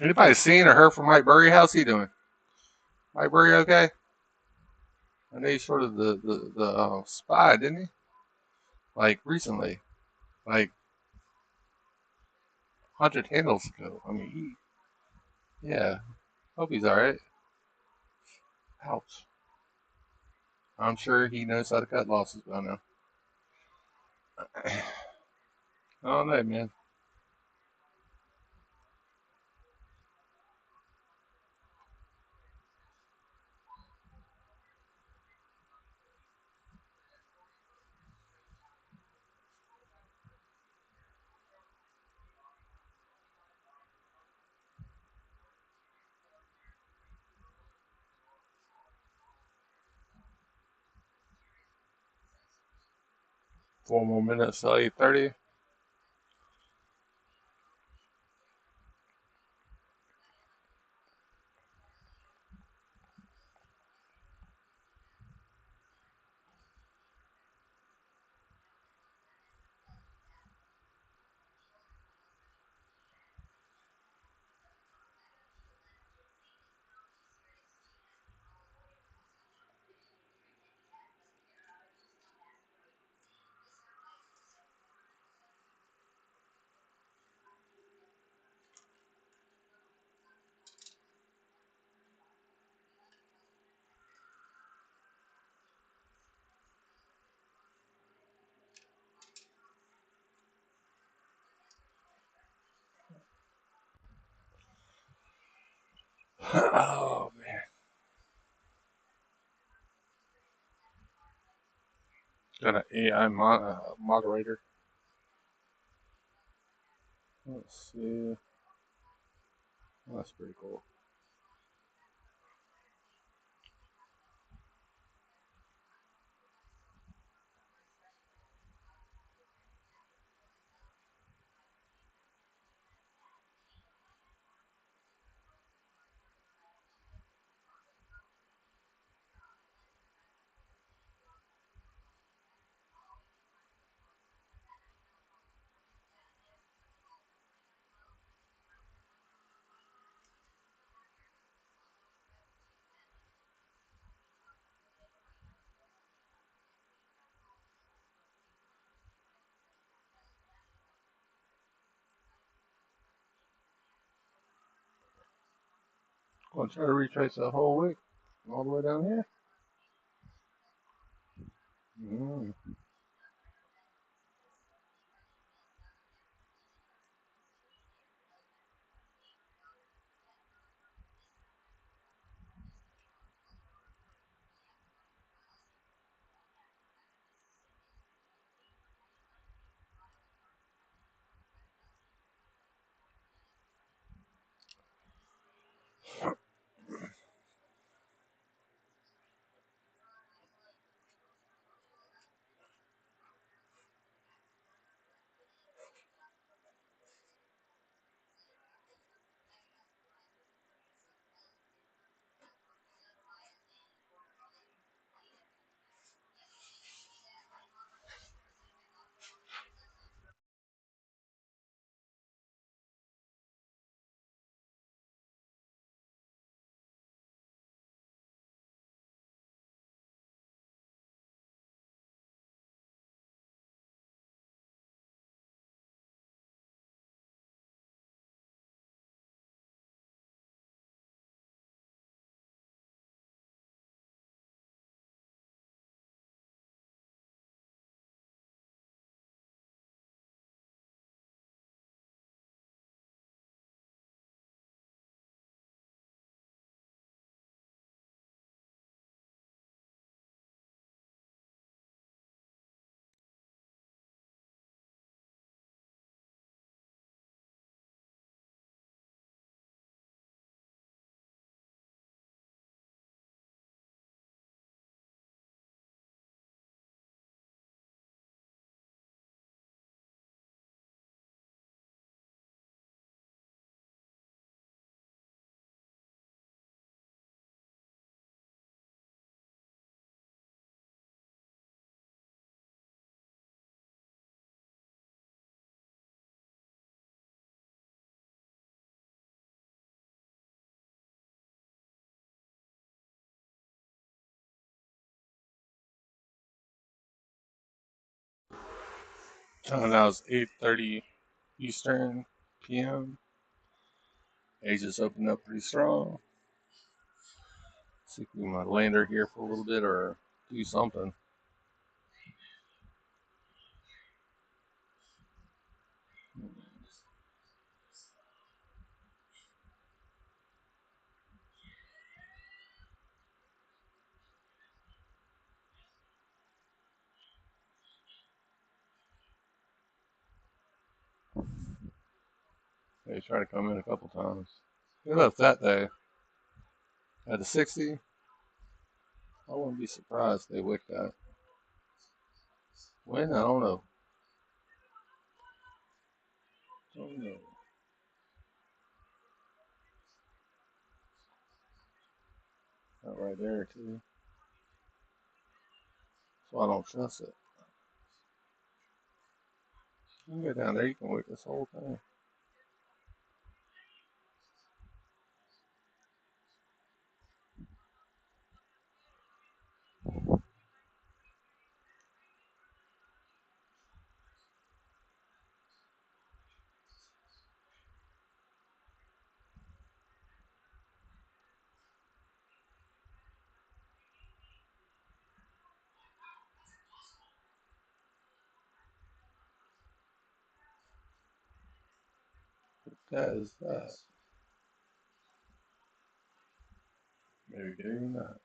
Anybody seen or heard from Mike Burry? How's he doing? Mike Burry okay? I know he's sort of the spy, didn't he? Like recently, like 100 handles ago. I mean, yeah. Hope he's all right. Ouch. I'm sure he knows how to cut losses by now. I don't know, man. 4 more minutes till 8:30. Oh man, got an AI moderator. Let's see. Oh, that's pretty cool. Gonna try to retrace the whole week, all the way down here. Mm. Now it's 8:30 Eastern PM. Asia's opened up pretty strong. See if we might land her here for a little bit or do something. They tried to come in a couple times. They left that day at the 60. I wouldn't be surprised if they wicked that. When? I don't know. Don't know. Not right there, too. So I don't trust it. You can go down there, you can wick this whole thing. That is that. Maybe getting that.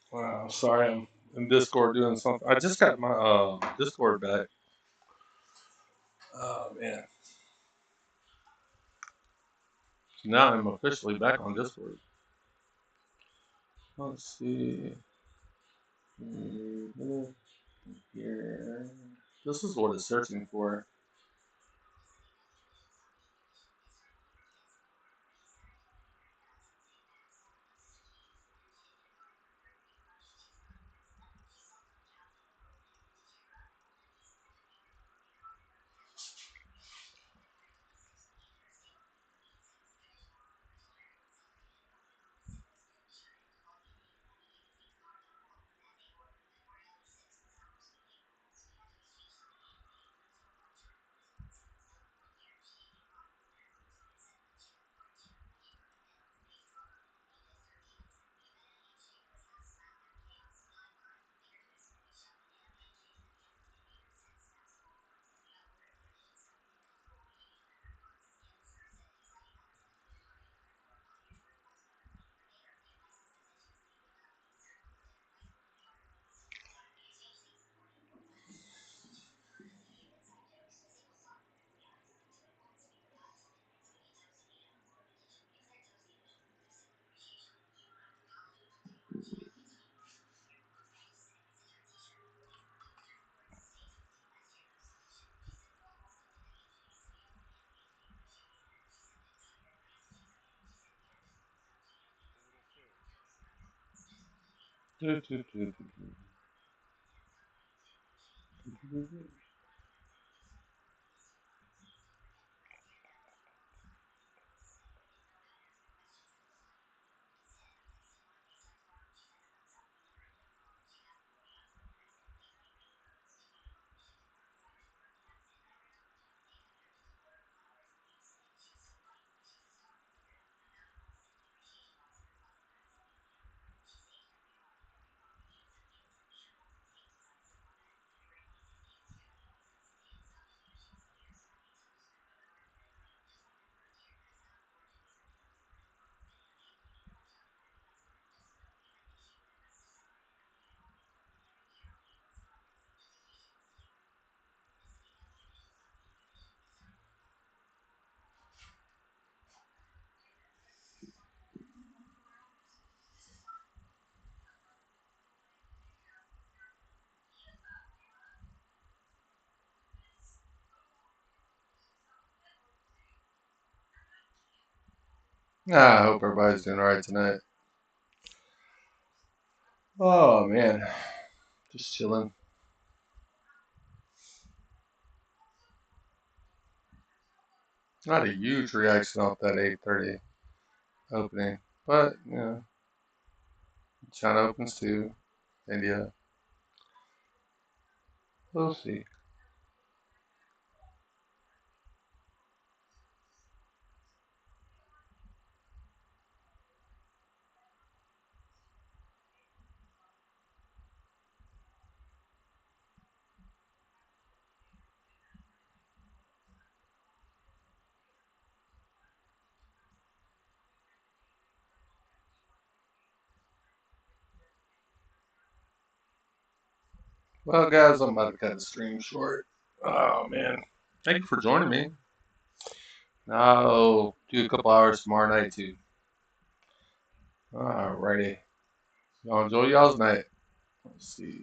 Wow, sorry, I'm in Discord doing something. I just got my Discord back. Oh man, now I'm officially back on Discord. Let's see here. This is what it's searching for. I hope everybody's doing all right tonight. Oh man, just chilling. Not a huge reaction off that 8:30 opening, but China opens too. India, we'll see. Well, guys, I'm about to cut the stream short. Oh man, thank you for joining me. I'll do a couple hours tomorrow night too. Alrighty, y'all enjoy y'all's night. Let's see.